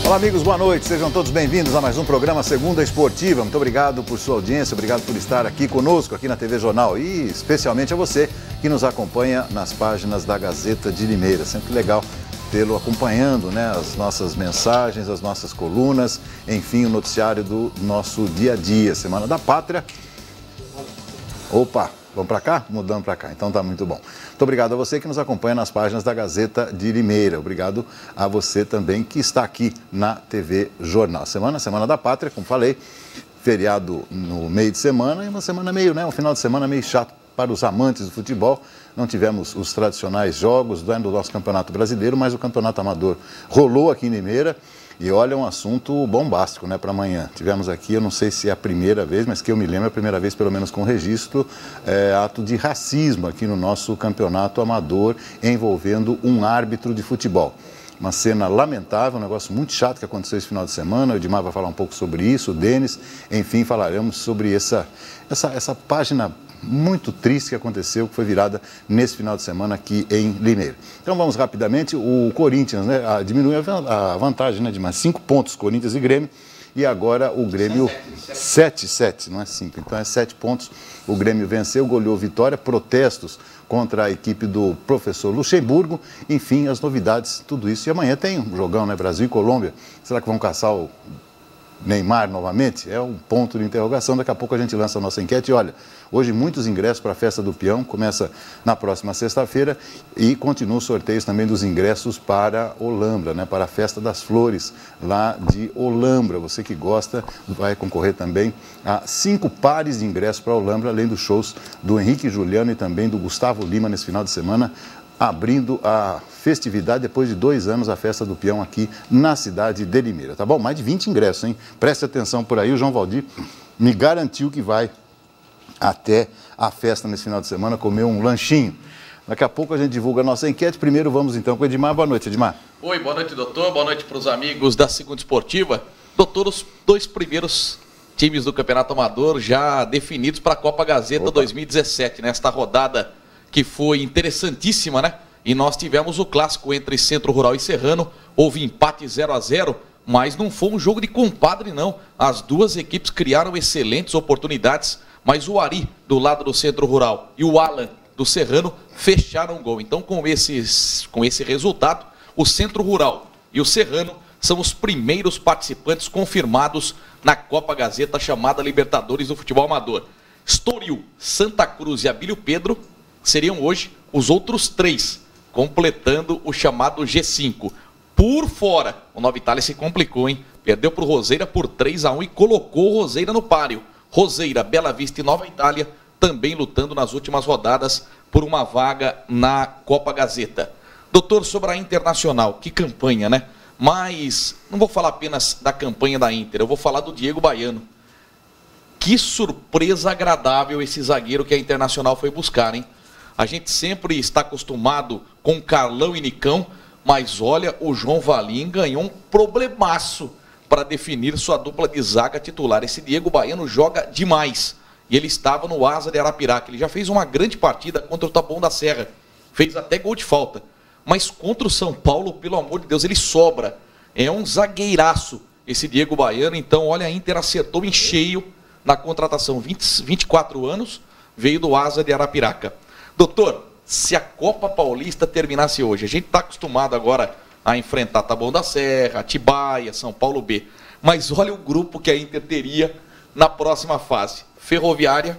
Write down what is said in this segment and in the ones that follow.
Olá, amigos, boa noite. Sejam todos bem-vindos a mais um programa Segunda Esportiva. Muito obrigado por sua audiência, obrigado por estar aqui conosco, aqui na TV Jornal. E especialmente a você que nos acompanha nas páginas da Gazeta de Limeira. Sempre legal tê-lo acompanhando, né, as nossas mensagens, as nossas colunas, enfim, o noticiário do nosso dia a dia. Semana da Pátria. Opa, vamos para cá? Mudando para cá, então tá muito bom. Muito obrigado a você que nos acompanha nas páginas da Gazeta de Limeira. Obrigado a você também que está aqui na TV Jornal. Semana da Pátria, como falei, feriado no meio de semana e uma semana meio, né? Um final de semana meio chato para os amantes do futebol. Não tivemos os tradicionais jogos do nosso Campeonato Brasileiro, mas o Campeonato Amador rolou aqui em Limeira. E olha, um assunto bombástico, né, para amanhã. Tivemos aqui, eu não sei se é a primeira vez, mas que eu me lembro, é a primeira vez, pelo menos com registro, ato de racismo aqui no nosso campeonato amador, envolvendo um árbitro de futebol. Uma cena lamentável, um negócio muito chato que aconteceu esse final de semana. O Edmar vai falar um pouco sobre isso, o Denis, enfim, falaremos sobre essa página muito triste que aconteceu, que foi virada nesse final de semana aqui em Limeira. Então vamos rapidamente, o Corinthians, né, diminuiu a vantagem, né, de mais 5 pontos, Corinthians e Grêmio, e agora o Grêmio 7, não é 5, então é 7 pontos, o Grêmio venceu, goleou Vitória, protestos contra a equipe do professor Luxemburgo, enfim, as novidades, tudo isso. E amanhã tem um jogão, né, Brasil e Colômbia, será que vão caçar o Neymar novamente? É um ponto de interrogação. Daqui a pouco a gente lança a nossa enquete. E olha, hoje muitos ingressos para a Festa do Peão, começa na próxima sexta-feira e continua os sorteios também dos ingressos para Olambra, né, para a Festa das Flores lá de Olambra. Você que gosta vai concorrer também a 5 pares de ingressos para Olambra, além dos shows do Henrique Juliano e também do Gustavo Lima nesse final de semana, abrindo a festividade depois de 2 anos, a Festa do Peão aqui na cidade de Limeira, tá bom? Mais de 20 ingressos, hein? Preste atenção por aí, o João Valdir me garantiu que vai até a festa nesse final de semana comer um lanchinho. Daqui a pouco a gente divulga a nossa enquete. Primeiro vamos então com o Edmar. Boa noite, Edmar. Oi, boa noite, doutor. Boa noite para os amigos da Segunda Esportiva. Doutor, os 2 primeiros times do Campeonato Amador já definidos para a Copa Gazeta 2017, nesta rodada que foi interessantíssima, né? E nós tivemos o clássico entre Centro Rural e Serrano, houve empate 0-0, mas não foi um jogo de compadre, não. As duas equipes criaram excelentes oportunidades, mas o Ari, do lado do Centro Rural, e o Alan, do Serrano, fecharam o gol. Então, com esse resultado, o Centro Rural e o Serrano são os primeiros participantes confirmados na Copa Gazeta, chamada Libertadores do Futebol Amador. Estoril, Santa Cruz e Abílio Pedro seriam hoje os outros 3, completando o chamado G5. Por fora, o Nova Itália se complicou, hein? Perdeu para o Roseira por 3-1 e colocou o Roseira no páreo. Roseira, Bela Vista e Nova Itália também lutando nas últimas rodadas por uma vaga na Copa Gazeta. Doutor, sobre a Internacional, que campanha, né? Mas não vou falar apenas da campanha da Inter, eu vou falar do Diego Baiano. Que surpresa agradável esse zagueiro que a Internacional foi buscar, hein? A gente sempre está acostumado com Carlão e Nicão, mas olha, o João Valim ganhou um problemaço para definir sua dupla de zaga titular. Esse Diego Baiano joga demais. E ele estava no Asa de Arapiraca. Ele já fez uma grande partida contra o Taboão da Serra. Fez até gol de falta. Mas contra o São Paulo, pelo amor de Deus, ele sobra. É um zagueiraço esse Diego Baiano. Então, olha, a Inter acertou em cheio na contratação. 24 anos, veio do Asa de Arapiraca. Doutor, se a Copa Paulista terminasse hoje, a gente está acostumado agora a enfrentar Taboão da Serra, Atibaia, São Paulo B. Mas olha o grupo que a Inter teria na próxima fase. Ferroviária,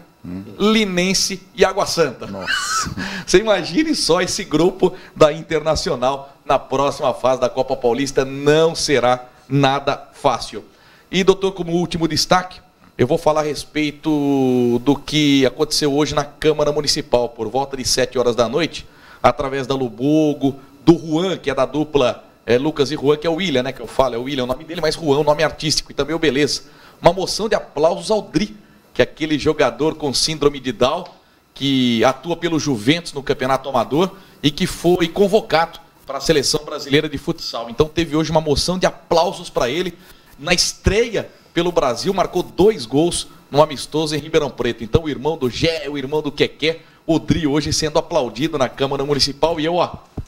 Linense e Água Santa. Nossa. Você imagine só esse grupo da Internacional na próxima fase da Copa Paulista. Não será nada fácil. E, doutor, como último destaque, eu vou falar a respeito do que aconteceu hoje na Câmara Municipal, por volta de 7 horas da noite, através da Lubogo, do Juan, que é da dupla Lucas e Juan, que é o William, né, que eu falo, é o William, o nome dele, mas Juan, o nome artístico, e também o Beleza. Uma moção de aplausos ao Dri, que é aquele jogador com síndrome de Down, que atua pelo Juventus no Campeonato Amador e que foi convocado para a Seleção Brasileira de Futsal. Então teve hoje uma moção de aplausos para ele, na estreia pelo Brasil, marcou 2 gols no amistoso em Ribeirão Preto. Então o irmão do Gé, o irmão do Quequé, o Dri hoje sendo aplaudido na Câmara Municipal. E eu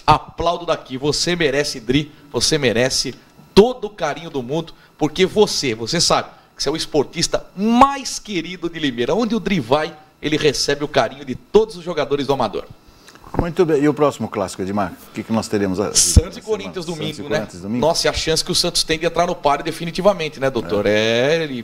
aplaudo daqui. Você merece, Dri, você merece todo o carinho do mundo, porque você sabe que você é o esportista mais querido de Limeira. Onde o Dri vai, ele recebe o carinho de todos os jogadores do Amador. Muito bem. E o próximo clássico, Edmar? O que nós teremos? Santos e Corinthians domingo, né? Nossa, e a chance que o Santos tem de entrar no páreo definitivamente, né, doutor? É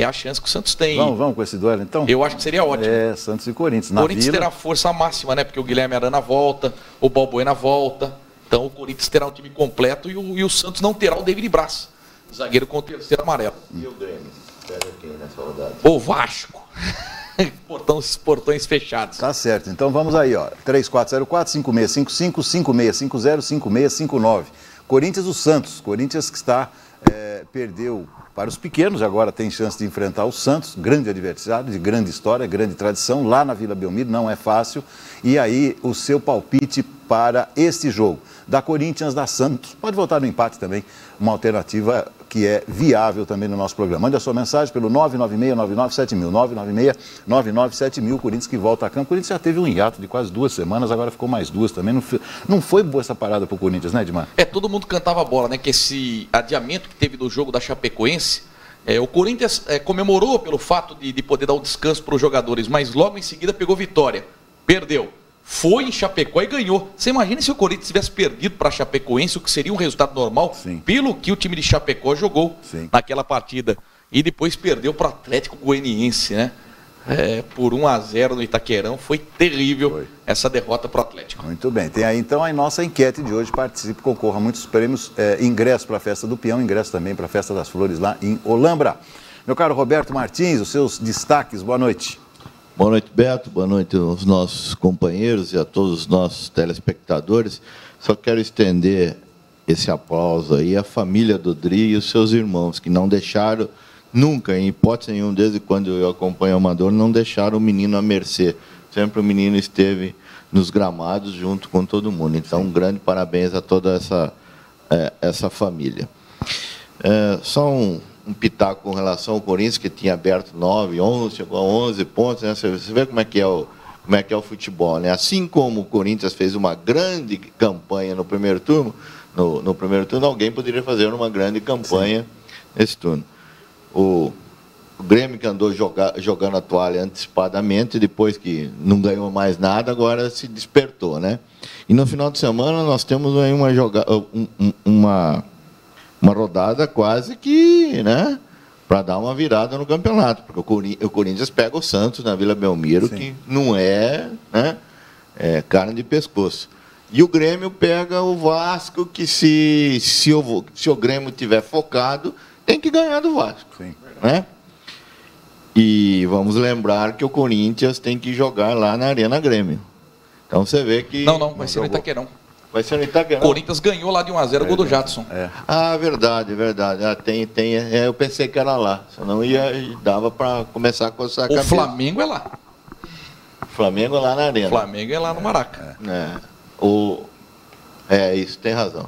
a chance que o Santos tem. Vamos com esse duelo, então? Eu acho que seria ótimo. Santos e Corinthians. O Corinthians terá força máxima, né? Porque o Guilherme Arana volta, o Balbuena volta. Então o Corinthians terá um time completo e o Santos não terá o David Braz, zagueiro com o terceiro amarelo. E o Grêmio? Pega quem nessa rodada? O Vasco. Portões fechados. Tá certo. Então vamos aí, ó. 3404-5655, 5650, 5659. Corinthians, o Santos. Corinthians que perdeu para os pequenos, agora tem chance de enfrentar o Santos, grande adversário, de grande história, grande tradição, lá na Vila Belmiro, não é fácil. E aí, o seu palpite para este jogo, da Corinthians, da Santos, pode votar no empate também, uma alternativa que é viável também no nosso programa. Mande a sua mensagem pelo 996-997000, 996-997000, Corinthians que volta a campo. O Corinthians já teve um hiato de quase 2 semanas, agora ficou mais 2 também. Não foi boa essa parada para o Corinthians, né, Edmar? Todo mundo cantava a bola, né? Que esse adiamento que teve do jogo da Chapecoense, o Corinthians comemorou pelo fato de poder dar um descanso para os jogadores, mas logo em seguida pegou vitória, perdeu. Foi em Chapecó e ganhou. Você imagina se o Corinthians tivesse perdido para a Chapecoense, o que seria um resultado normal? Sim. Pelo que o time de Chapecó jogou naquela partida. E depois perdeu para o Atlético Goianiense, né? Por 1-0 no Itaquerão. Foi terrível essa derrota para o Atlético. Muito bem. Tem aí então a nossa enquete de hoje. Participe, concorra a muitos prêmios. Ingresso para a Festa do Peão, ingresso também para a Festa das Flores lá em Olambra. Meu caro Roberto Martins, os seus destaques. Boa noite. Boa noite, Beto. Boa noite aos nossos companheiros e a todos os nossos telespectadores. Só quero estender esse aplauso aí à família do Dri e os seus irmãos, que não deixaram nunca, em hipótese nenhuma, desde quando eu acompanho o Amador, não deixaram o menino à mercê. Sempre o menino esteve nos gramados junto com todo mundo. Então, um grande parabéns a toda essa família. Só um pitaco com relação ao Corinthians, que tinha aberto 9, 11, chegou a 11 pontos, né? Você vê como é que é o futebol, né? Assim como o Corinthians fez uma grande campanha no primeiro turno, no primeiro turno, alguém poderia fazer uma grande campanha nesse turno. O Grêmio, que andou jogando a toalha antecipadamente, depois que não ganhou mais nada, agora se despertou, né? E no final de semana nós temos aí uma rodada quase que, né, para dar uma virada no campeonato, porque o Corinthians pega o Santos na Vila Belmiro, que não é, né, carne de pescoço. E o Grêmio pega o Vasco, que se o Grêmio tiver focado, tem que ganhar do Vasco. Sim. Né? E vamos lembrar que o Corinthians tem que jogar lá na Arena Grêmio. Então você vê que... Não, vai ser no Itaquerão. Vai ser no Itaquerão. O Corinthians ganhou lá de 1-0 o gol do Jadson. Ah, verdade. Eu pensei que era lá. Senão dava para começar a coçar a cabeça. O Flamengo é lá. O Flamengo é lá na Arena. O Flamengo é lá no Maraca. Isso, tem razão.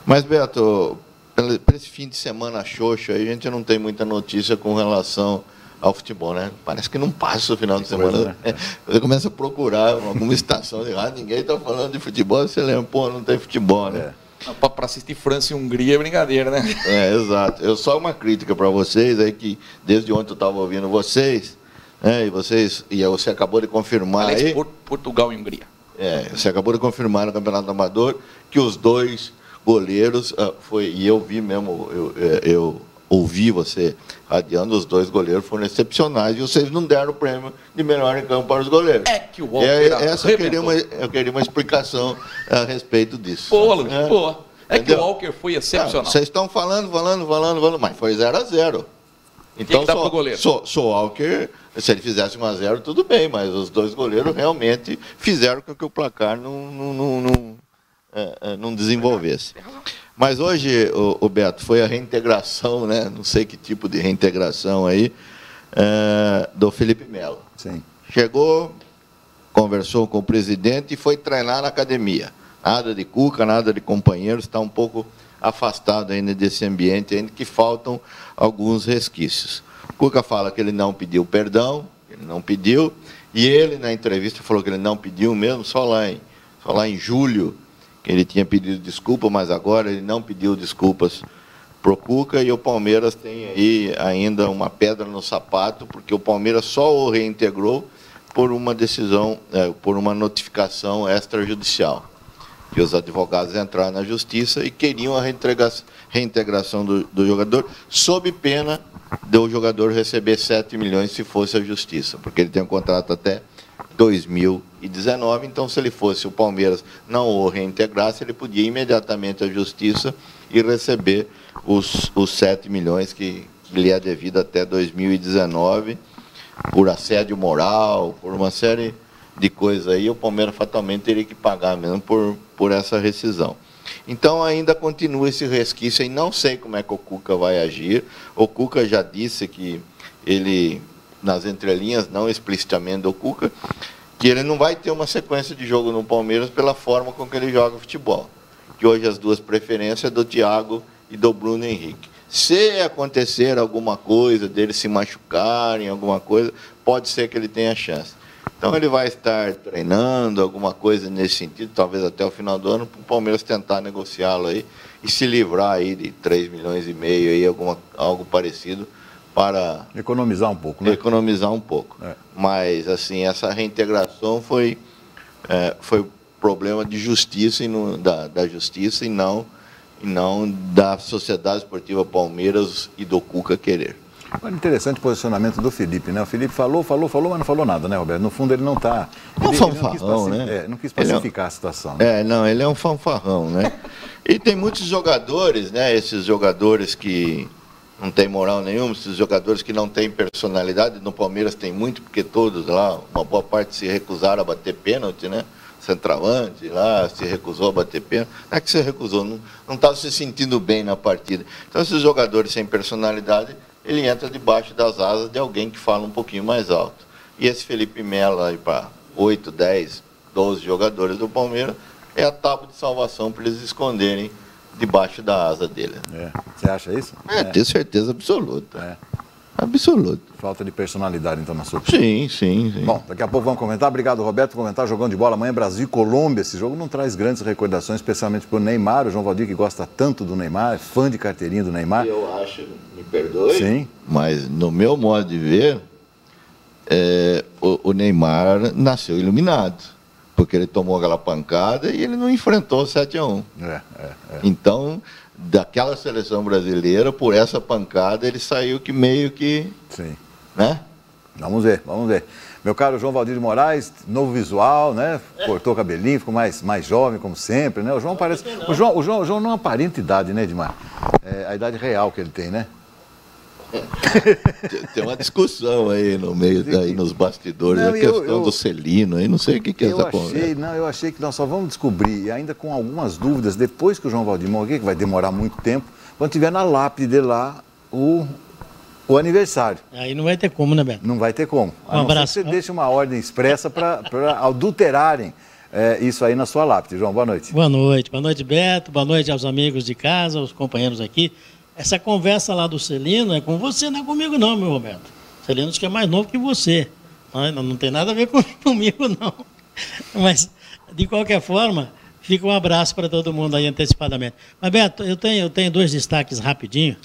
Mas, Beto, para esse fim de semana xoxo aí, a gente não tem muita notícia com relação ao futebol, né? Parece que não passa o final de semana. Né? Você começa a procurar alguma estação de rádio, ninguém está falando de futebol, você lembra, não tem futebol, né? Para assistir França e Hungria é brincadeira, né? Exato. Eu só uma crítica para vocês aí, que desde ontem eu estava ouvindo vocês, né? E você acabou de confirmar. Aliás, aí. Portugal e Hungria. Você acabou de confirmar no Campeonato Amador que os dois goleiros, e eu vi mesmo, eu ouvi você radiando, os dois goleiros foram excepcionais e vocês não deram o prêmio de melhor em campo para os goleiros. Que o Walker eu queria uma explicação a respeito disso. Boa. Que o Walker foi excepcional. Vocês estão falando, mas foi 0-0. Então, dá pro goleiro? Só o Walker, se ele fizesse 1-0, tudo bem, mas os dois goleiros realmente fizeram com que o placar não desenvolvesse. Mas hoje, o Beto, foi a reintegração, né? Não sei que tipo de reintegração aí, do Felipe Melo. Sim. Chegou, conversou com o presidente e foi treinar na academia. Nada de Cuca, nada de companheiros, está um pouco afastado ainda desse ambiente, ainda que faltam alguns resquícios. O Cuca fala que ele não pediu perdão, ele não pediu, e ele, na entrevista, falou que ele não pediu mesmo, só lá em julho, que ele tinha pedido desculpa, mas agora ele não pediu desculpas pro Cuca, e o Palmeiras tem aí ainda uma pedra no sapato, porque o Palmeiras só o reintegrou por uma decisão, por uma notificação extrajudicial, que os advogados entraram na justiça e queriam a reintegração do jogador, sob pena do jogador receber 7 milhões se fosse a justiça, porque ele tem um contrato até 2019, então se ele fosse o Palmeiras não o reintegrasse, ele podia imediatamente à justiça e receber os 7 milhões que lhe é devido até 2019, por assédio moral, por uma série de coisas aí, o Palmeiras fatalmente teria que pagar mesmo por essa rescisão. Então ainda continua esse resquício e não sei como é que o Cuca vai agir. O Cuca já disse que ele, nas entrelinhas, não explicitamente do Cuca, que ele não vai ter uma sequência de jogo no Palmeiras pela forma com que ele joga futebol. Que hoje as duas preferências é do Thiago e do Bruno Henrique. Se acontecer alguma coisa, deles se machucarem, alguma coisa, pode ser que ele tenha chance. Então ele vai estar treinando, alguma coisa nesse sentido, talvez até o final do ano, para o Palmeiras tentar negociá-lo aí e se livrar aí de 3 milhões e meio, aí, algo parecido, para economizar um pouco, né? Economizar um pouco. Mas, assim, essa reintegração foi problema de justiça, da justiça e não da Sociedade Esportiva Palmeiras e do Cuca querer. Olha, interessante o posicionamento do Felipe, né? O Felipe falou, mas não falou nada, né, Roberto? No fundo, ele não está... É um fanfarrão, né? Não quis pacificar a situação. Né? Não, ele é um fanfarrão, né? E tem muitos jogadores, né? Esses jogadores que não têm moral nenhuma, esses jogadores que não têm personalidade. No Palmeiras tem muito, porque todos lá, uma boa parte se recusaram a bater pênalti, né? Centroavante lá, se recusou a bater pênalti. Não é que se recusou, não estava se sentindo bem na partida. Então, esses jogadores sem personalidade, ele entra debaixo das asas de alguém que fala um pouquinho mais alto. E esse Felipe Melo aí para 8, 10, 12 jogadores do Palmeiras é a tábua de salvação para eles esconderem debaixo da asa dele. Você acha isso? Tenho certeza absoluta. Absoluto. Falta de personalidade, então, na sua opinião. Sim. Bom, daqui a pouco vamos comentar. Obrigado, Roberto, por comentar. Jogão de bola amanhã, Brasil e Colômbia. Esse jogo não traz grandes recordações, especialmente para o Neymar. O João Valdir, que gosta tanto do Neymar, é fã de carteirinha do Neymar. Eu acho, me perdoe, sim, mas no meu modo de ver, o Neymar nasceu iluminado, porque ele tomou aquela pancada e ele não enfrentou o 7-1. Então, daquela seleção brasileira, por essa pancada, ele saiu que meio que... Sim. Né? Vamos ver. Meu caro João Valdir de Moraes, novo visual, né? Cortou o cabelinho, ficou mais jovem, como sempre, né? O João parece... O João não aparenta idade, né, Edmar? É a idade real que ele tem, né? Tem uma discussão aí no meio, aí nos bastidores, a questão do Celino, aí não sei o que é essa conversa. Eu achei que nós só vamos descobrir, e ainda com algumas dúvidas, depois que o João Valdir morrer, que vai demorar muito tempo, quando tiver na lápide dele lá o aniversário. Aí não vai ter como, né, Beto? Não vai ter como. Um abraço. Você deixa uma ordem expressa para adulterarem isso aí na sua lápide. João, boa noite. Boa noite, Beto. Boa noite aos amigos de casa, aos companheiros aqui. Essa conversa lá do Celino é com você, não é comigo não, meu Roberto. Celino diz que é mais novo que você. Não tem nada a ver comigo, não. Mas, de qualquer forma, fica um abraço para todo mundo aí antecipadamente. Mas, Beto, eu tenho 2 destaques rapidinho.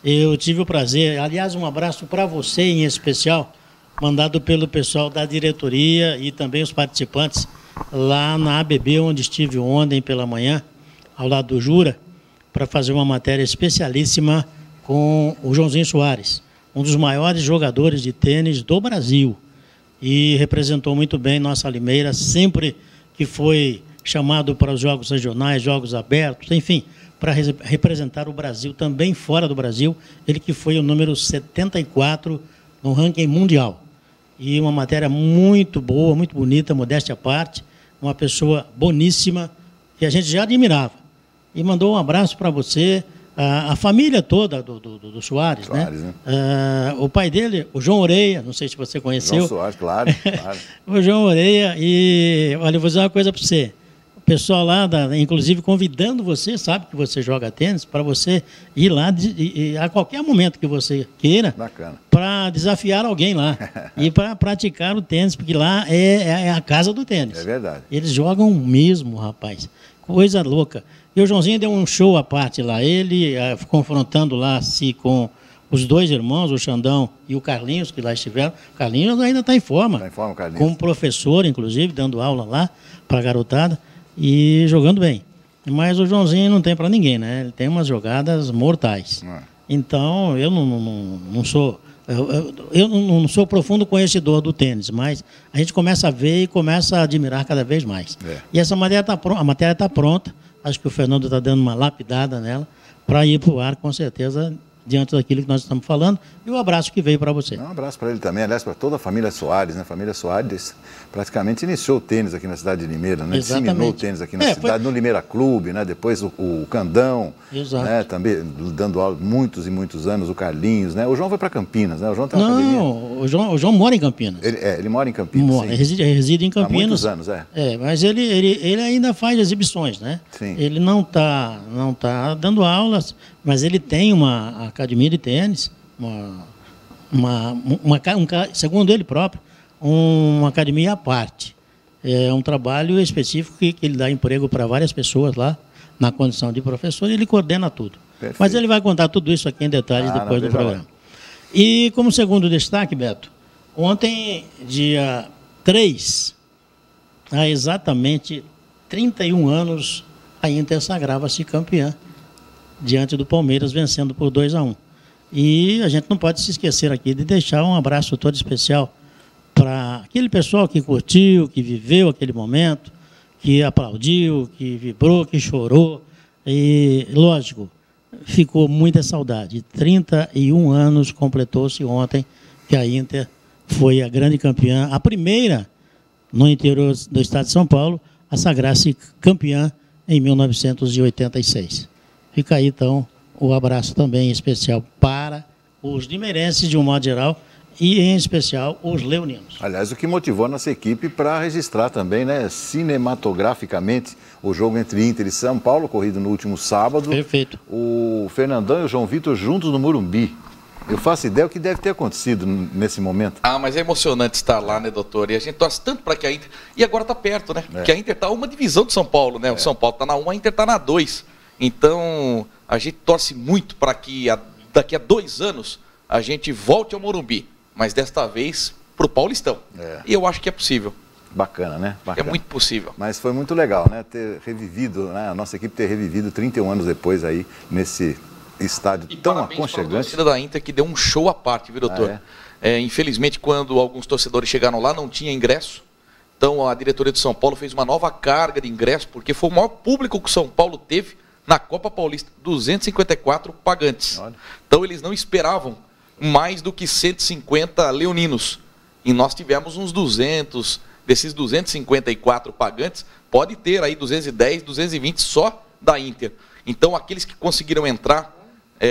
Eu tive o prazer, aliás, um abraço para você em especial, mandado pelo pessoal da diretoria e também os participantes lá na ABB, onde estive ontem pela manhã, ao lado do Jura, para fazer uma matéria especialíssima com o Joãozinho Soares, um dos maiores jogadores de tênis do Brasil. E representou muito bem nossa Limeira, sempre que foi chamado para os jogos regionais, jogos abertos, enfim, para representar o Brasil também fora do Brasil, ele que foi o número 74 no ranking mundial. E uma matéria muito boa, muito bonita, modéstia à parte, uma pessoa boníssima, que a gente já admirava. E mandou um abraço para você, a família toda do Soares, né? O pai dele, o João Oreia, não sei se você conheceu. João Soares, claro. O João Oreia, e olha, eu vou dizer uma coisa para você. O pessoal lá, inclusive convidando você, sabe que você joga tênis, para você ir lá a qualquer momento que você queira, para desafiar alguém lá e para praticar o tênis, porque lá é a casa do tênis. É verdade. Eles jogam mesmo, rapaz. coisa louca. E o Joãozinho deu um show à parte lá, ele confrontando lá se com os dois irmãos, o Xandão e o Carlinhos, que lá estiveram. O Carlinhos ainda está em forma. Está em forma, Carlinhos. Como professor, inclusive, dando aula lá para a garotada e jogando bem. Mas o Joãozinho não tem para ninguém, né? Ele tem umas jogadas mortais. Então, eu não sou... Eu não sou profundo conhecedor do tênis, mas a gente começa a ver e começa a admirar cada vez mais. E essa matéria a matéria está pronta. Acho que o Fernando está dando uma lapidada nela para ir para o ar, com certeza, diante daquilo que nós estamos falando. E o abraço que veio para você. Um abraço para ele também, aliás, para toda a família Soares, né? A família Soares praticamente iniciou o tênis aqui na cidade de Limeira, né? Disseminou o tênis aqui na cidade, no Limeira Clube, né? Depois o Candão, né? Também dando aula muitos e muitos anos, o Carlinhos, né? O João foi para Campinas, né? O João tem uma academia. O João mora em Campinas. Ele mora em Campinas, sim. Reside em Campinas. Há muitos anos, mas ele ainda faz exibições, né? Sim. Ele não tá dando aulas, mas ele tem uma academia de tênis, segundo ele próprio, uma academia à parte. É um trabalho específico que ele dá emprego para várias pessoas lá, na condição de professor, e ele coordena tudo. Perfeito. Mas ele vai contar tudo isso aqui em detalhes depois do programa. E como segundo destaque, Beto, ontem, dia 3, há exatamente 31 anos, a Inter sagrava-se campeã diante do Palmeiras, vencendo por 2-1. E a gente não pode se esquecer aqui de deixar um abraço todo especial para aquele pessoal que curtiu, que viveu aquele momento, que aplaudiu, que vibrou, que chorou. E, lógico, ficou muita saudade. 31 anos completou-se ontem que a Inter foi a grande campeã, a primeira no interior do estado de São Paulo a sagrar-se campeã em 1986. Fica aí, então, o abraço também especial para os limeirenses, de um modo geral, e, em especial, os leoninos. Aliás, o que motivou a nossa equipe para registrar também, né, cinematograficamente, o jogo entre Inter e São Paulo, ocorrido no último sábado. Perfeito. O Fernandão e o João Vitor juntos no Morumbi. Eu faço ideia do que deve ter acontecido nesse momento. Mas é emocionante estar lá, né, doutor? E a gente torce tanto para que a Inter... E agora está perto, né? Porque a Inter está uma divisão de São Paulo, né? O São Paulo está na 1, a Inter está na 2. Então, a gente torce muito para que daqui a 2 anos a gente volte ao Morumbi. Mas desta vez para o Paulistão. E eu acho que é possível. Bacana, né? Bacana. É muito possível. Mas foi muito legal, né? Ter revivido, né? A nossa equipe ter revivido 31 anos depois aí nesse estádio tão aconchegante. Para a torcida da Inter que deu um show à parte, viu, doutor? Infelizmente, quando alguns torcedores chegaram lá, não tinha ingresso. Então, a diretoria de São Paulo fez uma nova carga de ingresso, porque foi o maior público que o São Paulo teve na Copa Paulista, 254 pagantes. Olha. Então, eles não esperavam mais do que 150 leoninos. E nós tivemos uns 200, desses 254 pagantes, pode ter aí 210, 220 só da Inter. Então, aqueles que conseguiram entrar,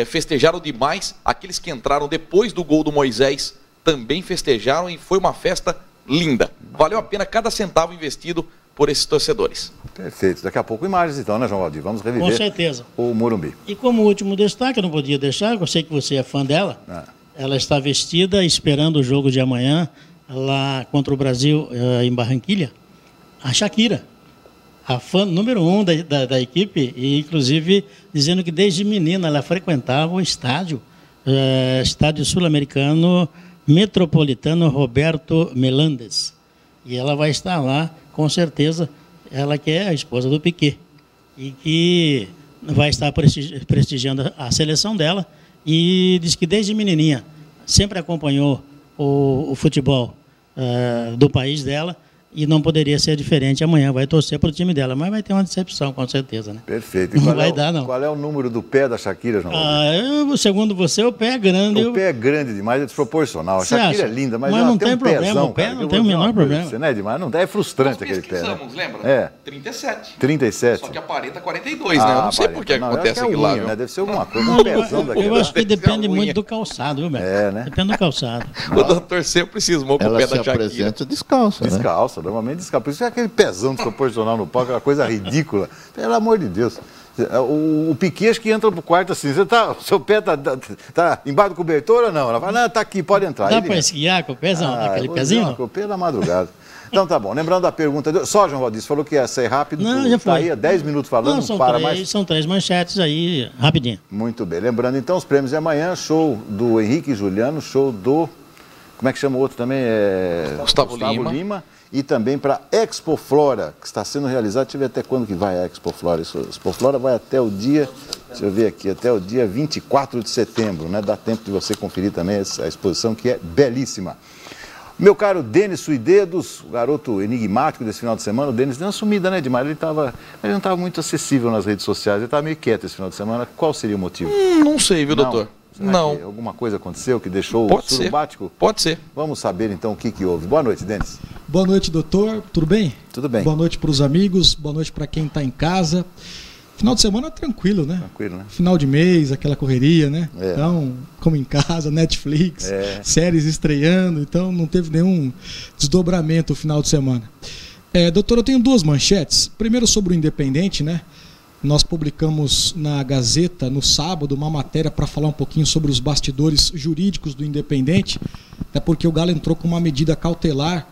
festejaram demais. Aqueles que entraram depois do gol do Moisés também festejaram e foi uma festa linda. Valeu a pena cada centavo investido por esses torcedores. Perfeito. Daqui a pouco imagens então, né, João Valdir? Vamos reviver. Com certeza. O Morumbi. E como último destaque, eu não podia deixar, eu sei que você é fã dela. Ela está vestida esperando o jogo de amanhã lá contra o Brasil em Barranquilha. A Shakira, a fã número 1 da equipe, e inclusive dizendo que desde menina ela frequentava o estádio sul-americano Metropolitano Roberto Meléndez. E ela vai estar lá, com certeza, ela que é a esposa do Piquet, e que vai estar prestigiando a seleção dela, e diz que desde menininha sempre acompanhou o futebol do país dela, e não poderia ser diferente. Amanhã vai torcer para o time dela, mas vai ter uma decepção, com certeza, né? Perfeito. E não vai dar, não. Qual é o número do pé da Shakira, João? Segundo você, o pé é grande. O pé é grande demais, é desproporcional. A Shakira é linda, mas ela não tem um problema, pezão, o pé não tem o menor problema. Você não é demais, não é frustrante aquele pé. Nós pesquisamos, lembra? 37. 37. Só que aparenta 42, né? Eu não sei por que acontece aquilo lá. Né? Deve ser alguma coisa, um pezão daquele. Eu acho que depende muito do calçado, viu, Beto? Né? Depende do calçado. O doutor sempre cismou com o pé da Shakira. Ela se apresenta descalça, né? Descalça, normalmente descalça. Por isso é aquele pezão desproporcional no palco, aquela coisa ridícula. Pelo amor de Deus. O Piquet acho que entra pro quarto assim, o seu pé tá embaixo do cobertor ou não? Ela fala, não, tá aqui, pode entrar. Dá para esquiar com o pezão, aquele pezinho? Não, com o pé da madrugada. Então tá bom, lembrando da pergunta, só João Valdir, falou que ia ser rápido, não, já foi. Tá aí há 10 minutos falando, não para mais. São 3 manchetes aí, rapidinho. Muito bem, lembrando então os prêmios de amanhã, show do Henrique e Juliano, show do, como é que chama o outro também? Gustavo Lima. E também para Expo Flora, que está sendo realizado, deixa eu ver até quando que vai a Expo Flora. A Expo Flora vai até o dia, deixa eu ver aqui, até o dia 24 de setembro, né? Dá tempo de você conferir também a exposição, que é belíssima. Meu caro Denis Suidedos, o garoto enigmático desse final de semana, o Denis deu uma sumida, né, Edmar? Ele não estava muito acessível nas redes sociais, ele estava meio quieto esse final de semana. Qual seria o motivo? Não sei, viu, doutor? Não. Alguma coisa aconteceu que deixou o surubático? Pode ser. Vamos saber então o que houve. Boa noite, Denis. Boa noite, doutor. Tudo bem? Tudo bem. Boa noite para os amigos, boa noite para quem está em casa. Final de semana tranquilo, né? Tranquilo, né? Final de mês, aquela correria, né? É. Então, como em casa, Netflix, séries estreando, então não teve nenhum desdobramento o final de semana. Doutor, eu tenho duas manchetes. Primeiro sobre o Independente, né? Nós publicamos na Gazeta, no sábado, uma matéria para falar um pouquinho sobre os bastidores jurídicos do Independente, até porque o Galo entrou com uma medida cautelar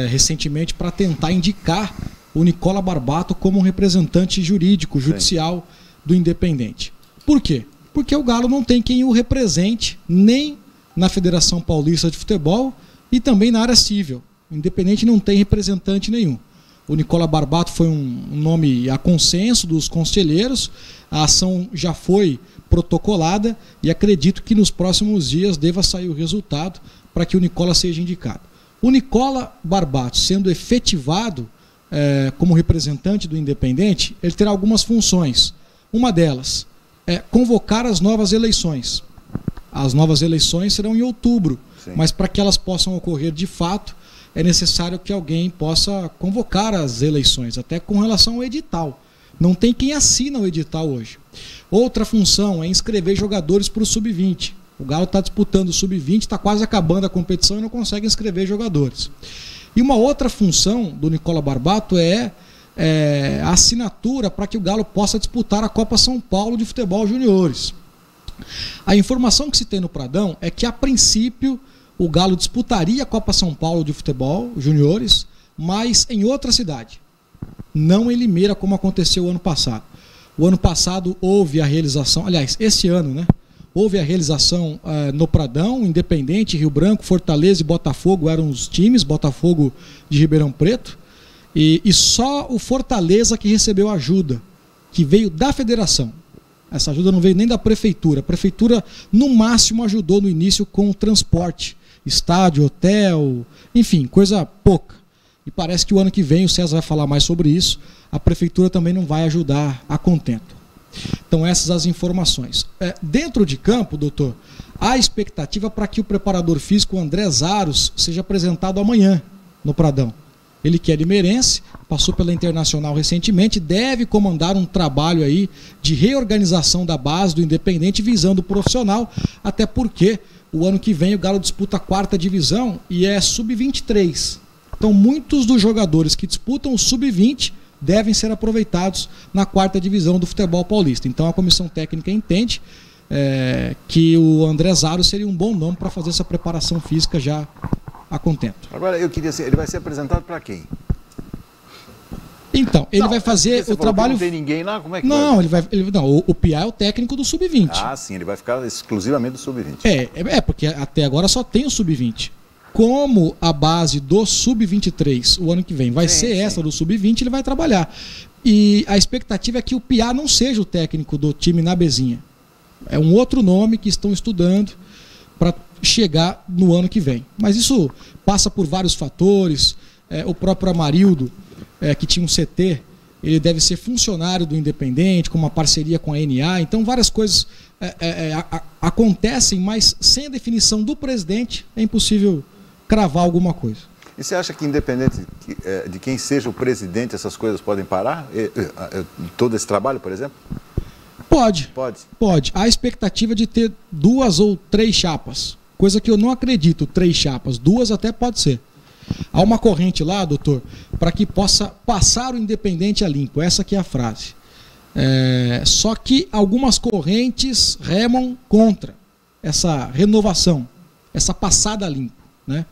recentemente para tentar indicar o Nicola Barbato como um representante jurídico, judicial do Independente. Por quê? Porque o Galo não tem quem o represente nem na Federação Paulista de Futebol e também na área civil. O Independente não tem representante nenhum. O Nicola Barbato foi um nome a consenso dos conselheiros, a ação já foi protocolada e acredito que nos próximos dias deva sair o resultado para que o Nicola seja indicado. O Nicola Barbato, sendo efetivado como representante do Independente, ele terá algumas funções. Uma delas é convocar as novas eleições. As novas eleições serão em outubro, mas para que elas possam ocorrer de fato, é necessário que alguém possa convocar as eleições, até com relação ao edital. Não tem quem assina o edital hoje. Outra função é inscrever jogadores para o Sub-20. O Galo está disputando o Sub-20, está quase acabando a competição e não consegue inscrever jogadores. E uma outra função do Nicola Barbato é a assinatura para que o Galo possa disputar a Copa São Paulo de Futebol Juniores. A informação que se tem no Pradão é que, a princípio, o Galo disputaria a Copa São Paulo de Futebol Juniores, mas em outra cidade, não em Limeira, como aconteceu o ano passado. O ano passado houve a realização, aliás, esse ano, né? Houve a realização no Pradão, Independente, Rio Branco, Fortaleza e Botafogo eram os times, Botafogo de Ribeirão Preto, e só o Fortaleza que recebeu ajuda, que veio da federação. Essa ajuda não veio nem da prefeitura. A prefeitura, no máximo, ajudou no início com o transporte, estádio, hotel, enfim, coisa pouca. E parece que o ano que vem, o César vai falar mais sobre isso, a prefeitura também não vai ajudar a contento. Então, essas as informações. Dentro de campo, doutor, há expectativa para que o preparador físico André Zaros seja apresentado amanhã no Pradão. Ele que é limeirense, passou pela Internacional recentemente, deve comandar um trabalho aí de reorganização da base do Independente visando o profissional, até porque o ano que vem o Galo disputa a 4ª divisão e é Sub-23. Então, muitos dos jogadores que disputam o Sub-20 devem ser aproveitados na 4ª divisão do futebol paulista. Então, a comissão técnica entende que o André Zaro seria um bom nome para fazer essa preparação física já a contento. Agora, eu queria saber, ele vai ser apresentado para quem? Então, ele vai fazer o trabalho... Não tem ninguém lá? Como é que não, o Piá é o técnico do Sub-20. Ah, sim, ele vai ficar exclusivamente do Sub-20. Porque até agora só tem o Sub-20. Como a base do Sub-23 o ano que vem vai ser essa do Sub-20, ele vai trabalhar. E a expectativa é que o Piá não seja o técnico do time na Bezinha. É um outro nome que estão estudando para chegar no ano que vem. Mas isso passa por vários fatores. O próprio Amarildo, que tinha um CT, ele deve ser funcionário do Independente, com uma parceria com a NA. Então, várias coisas acontecem, mas sem a definição do presidente é impossível cravar alguma coisa. E você acha que, independente de quem seja o presidente, essas coisas podem parar? Todo esse trabalho, por exemplo? Pode. Há a expectativa de ter 2 ou 3 chapas, coisa que eu não acredito, 3 chapas, 2 até pode ser. Há uma corrente lá, doutor, para que possa passar o Independente a limpo, essa que é a frase. Só que algumas correntes remam contra essa renovação, essa passada limpo, né?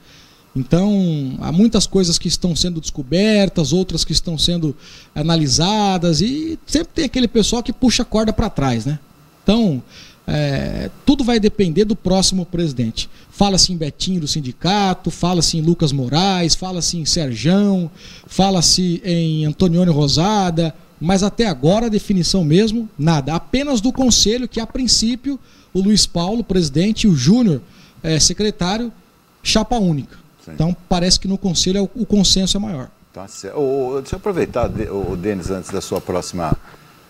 Então, há muitas coisas que estão sendo descobertas, outras que estão sendo analisadas, e sempre tem aquele pessoal que puxa a corda para trás, né? Então, tudo vai depender do próximo presidente. Fala-se em Betinho do sindicato, fala-se em Lucas Moraes, fala-se em Serjão, fala-se em Antonioni Rosada, mas até agora a definição mesmo, nada. Apenas do conselho, que a princípio o Luiz Paulo, presidente, e o Júnior, secretário, chapa única. Sim. Então parece que no conselho o consenso é maior. Tá certo. Deixa eu aproveitar, o Denis, antes da sua próxima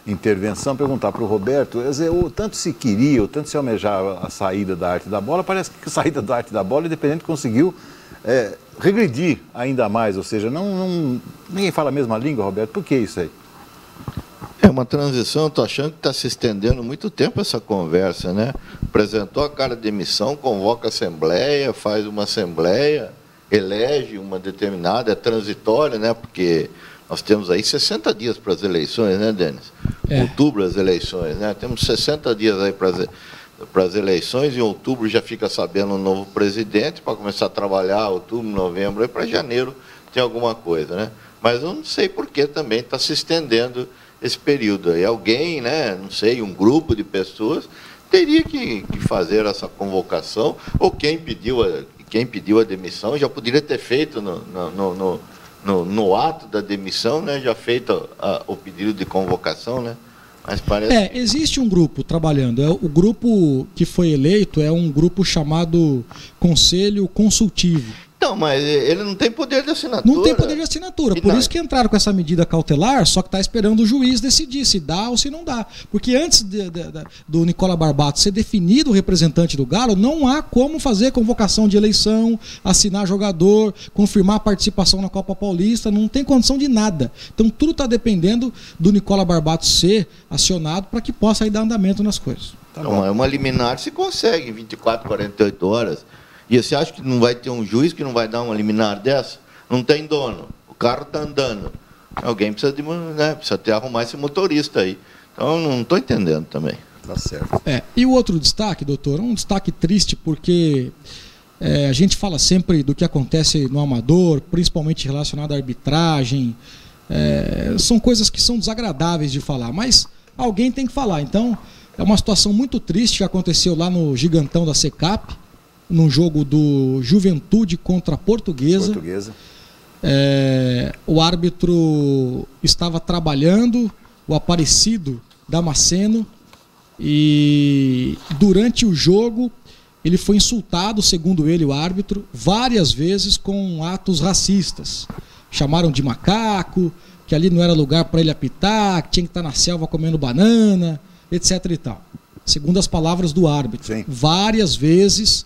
intervenção, perguntar para o Roberto, o tanto se queria, o tanto se almejava a saída da arte da bola, parece que a saída da arte da bola, Independente conseguiu regredir ainda mais, ou seja, ninguém fala a mesma língua, Roberto, por que isso aí? É uma transição, estou achando que está se estendendo muito tempo essa conversa, né? Apresentou a cara de demissão, convoca a assembleia, faz uma assembleia, elege uma determinada, é transitória, né? Porque nós temos aí 60 dias para as eleições, né, Denis? Outubro as eleições, né? Temos 60 dias aí para as eleições, em outubro já fica sabendo um novo presidente, para começar a trabalhar, outubro, novembro, aí para janeiro tem alguma coisa, né? Mas eu não sei por que também está se estendendo esse período aí. Alguém, né, não sei, um grupo de pessoas teria que fazer essa convocação, ou quem pediu a demissão já poderia ter feito no ato da demissão, né, já feito o pedido de convocação, né? Mas parece... existe um grupo trabalhando. O grupo que foi eleito é um grupo chamado Conselho Consultivo. Não, mas ele não tem poder de assinatura. Não tem poder de assinatura, por isso que entraram com essa medida cautelar, só que está esperando o juiz decidir se dá ou se não dá. Porque antes do Nicola Barbato ser definido o representante do Galo, não há como fazer convocação de eleição, assinar jogador, confirmar a participação na Copa Paulista, não tem condição de nada. Então tudo está dependendo do Nicola Barbato ser acionado para que possa aí dar andamento nas coisas. Então, uma liminar se consegue em 24, 48 horas. E você acha que não vai ter um juiz que não vai dar uma liminar dessa? Não tem dono, o carro está andando. Alguém precisa precisa arrumar esse motorista aí. Então, não estou entendendo também. Tá certo. E o outro destaque, doutor, um destaque triste, porque a gente fala sempre do que acontece no amador, principalmente relacionado à arbitragem. São coisas que são desagradáveis de falar, mas alguém tem que falar. Então, é uma situação muito triste que aconteceu lá no Gigantão da Secap, num jogo do Juventude contra a Portuguesa. O árbitro estava trabalhando, o Aparecido Damasceno, e durante o jogo ele foi insultado, segundo ele, o árbitro, várias vezes com atos racistas. Chamaram de macaco, que ali não era lugar para ele apitar, que tinha que estar na selva comendo banana, etc. e tal. Segundo as palavras do árbitro. Sim. Várias vezes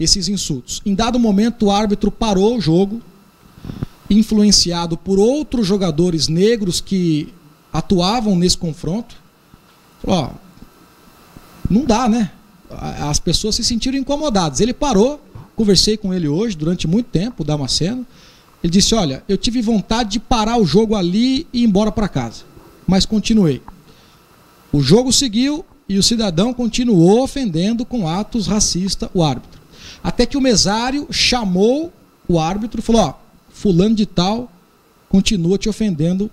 esses insultos. Em dado momento, o árbitro parou o jogo, influenciado por outros jogadores negros que atuavam nesse confronto. Falou, não dá, né? As pessoas se sentiram incomodadas. Ele parou, conversei com ele hoje, durante muito tempo, o Damasceno. Ele disse, olha, eu tive vontade de parar o jogo ali e ir embora para casa, mas continuei. O jogo seguiu e o cidadão continuou ofendendo com atos racistas o árbitro. Até que o mesário chamou o árbitro e falou, fulano de tal continua te ofendendo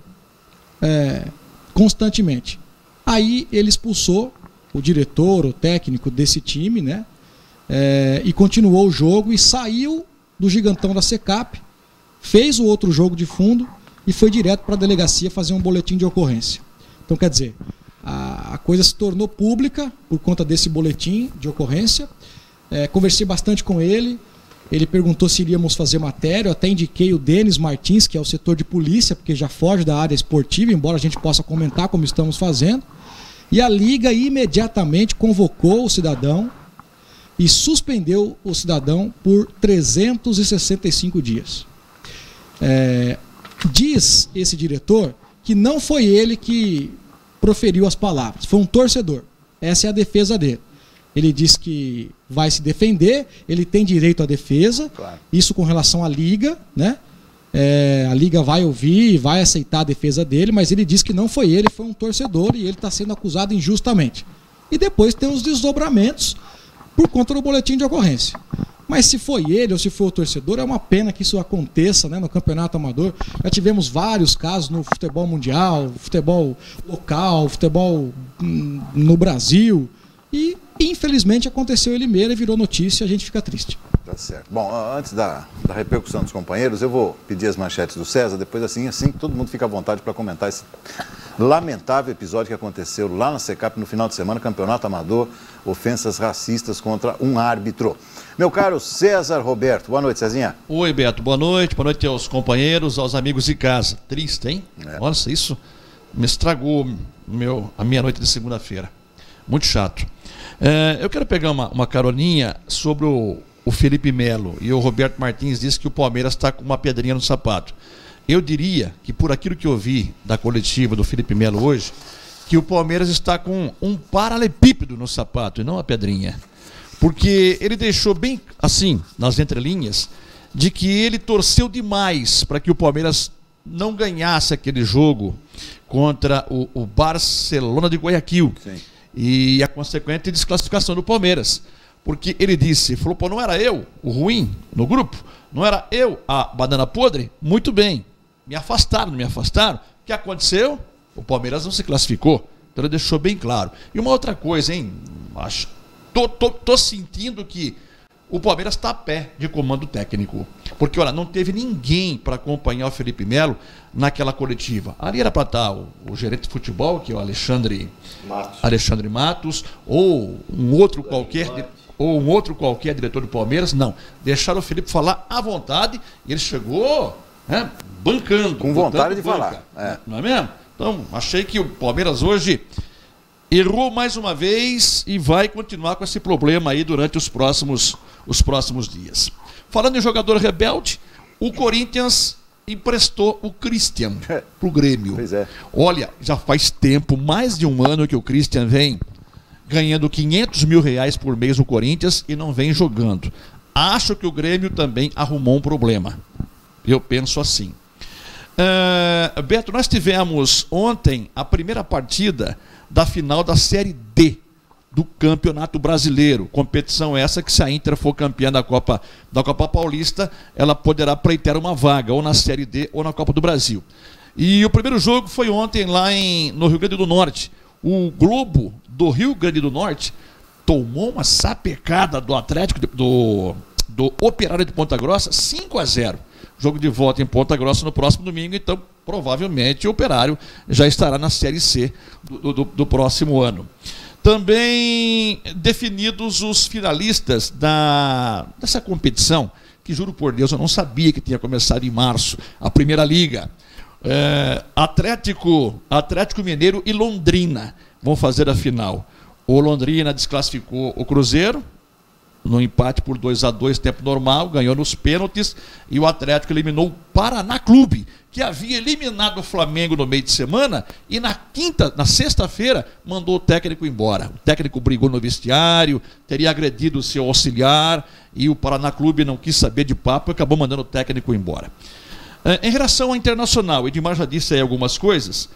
constantemente. Aí ele expulsou o diretor, o técnico desse time, né? E continuou o jogo e saiu do Gigantão da Secap, fez o outro jogo de fundo e foi direto para a delegacia fazer um boletim de ocorrência. Então, quer dizer, a coisa se tornou pública por conta desse boletim de ocorrência. Conversei bastante com ele, ele perguntou se iríamos fazer matéria, eu até indiquei o Denis Martins, que é o setor de polícia, porque já foge da área esportiva, embora a gente possa comentar como estamos fazendo. E a Liga imediatamente convocou o cidadão e suspendeu o cidadão por 365 dias. Diz esse diretor que não foi ele que proferiu as palavras, foi um torcedor. Essa é a defesa dele. Ele diz que vai se defender, ele tem direito à defesa, claro. Isso com relação à Liga, né? A Liga vai ouvir, vai aceitar a defesa dele, mas ele diz que não foi ele, foi um torcedor e ele está sendo acusado injustamente. E depois tem os desdobramentos por conta do boletim de ocorrência. Mas se foi ele ou se foi o torcedor, é uma pena que isso aconteça, né, no campeonato amador. Já tivemos vários casos no futebol mundial, futebol local, futebol no Brasil. E, infelizmente, aconteceu em Limeira e virou notícia, a gente fica triste. Tá certo. Bom, antes da repercussão dos companheiros, eu vou pedir as manchetes do César, depois assim todo mundo fica à vontade para comentar esse lamentável episódio que aconteceu lá na Secap no final de semana, campeonato amador, ofensas racistas contra um árbitro. Meu caro César Roberto, boa noite, Cezinha. Oi, Beto, boa noite aos companheiros, aos amigos de casa. Triste, hein? Nossa, isso me estragou a minha noite de segunda-feira. Muito chato. Eu quero pegar uma caroninha sobre o Felipe Melo. E o Roberto Martins disse que o Palmeiras está com uma pedrinha no sapato. Eu diria que, por aquilo que eu vi da coletiva do Felipe Melo hoje, que o Palmeiras está com um paralelepípedo no sapato e não a pedrinha. Porque ele deixou bem assim, nas entrelinhas, de que ele torceu demais para que o Palmeiras não ganhasse aquele jogo contra o Barcelona de Guayaquil. Sim. E a consequente desclassificação do Palmeiras. Porque ele disse, falou, pô, não era eu o ruim no grupo? Não era eu a banana podre? Muito bem. Me afastaram, não me afastaram? O que aconteceu? O Palmeiras não se classificou. Então ele deixou bem claro. E uma outra coisa, hein? Tô sentindo que o Palmeiras está a pé de comando técnico. Porque, olha, não teve ninguém para acompanhar o Felipe Melo naquela coletiva. Ali era para estar o gerente de futebol, que é o Alexandre Matos, ou um outro qualquer diretor do Palmeiras. Não, deixaram o Felipe falar à vontade e ele chegou bancando. Com vontade de falar. Não é mesmo? Então, achei que o Palmeiras hoje errou mais uma vez e vai continuar com esse problema aí durante os próximos dias. Falando em jogador rebelde, o Corinthians emprestou o Christian para o Grêmio. Pois é. Olha, já faz tempo, mais de um ano que o Christian vem ganhando R$500 mil por mês no Corinthians e não vem jogando. Acho que o Grêmio também arrumou um problema. Eu penso assim. Beto, nós tivemos ontem a primeira partida da final da Série D do Campeonato Brasileiro. Competição essa que, se a Inter for campeã da Copa Paulista, ela poderá pleitear uma vaga, ou na Série D ou na Copa do Brasil. E o primeiro jogo foi ontem lá no Rio Grande do Norte. O Globo do Rio Grande do Norte tomou uma sapecada do Atlético, do Operário de Ponta Grossa, 5-0. Jogo de volta em Ponta Grossa no próximo domingo, então provavelmente o Operário já estará na Série C do próximo ano. Também definidos os finalistas dessa competição, que juro por Deus eu não sabia que tinha começado em março, a Primeira Liga. Atlético Mineiro e Londrina vão fazer a final. O Londrina desclassificou o Cruzeiro no empate por 2-2, tempo normal, ganhou nos pênaltis, e o Atlético eliminou o Paraná Clube, que havia eliminado o Flamengo no meio de semana, e na sexta-feira mandou o técnico embora. O técnico brigou no vestiário, teria agredido o seu auxiliar, e o Paraná Clube não quis saber de papo e acabou mandando o técnico embora. Em relação ao Internacional, Edmar já disse aí algumas coisas.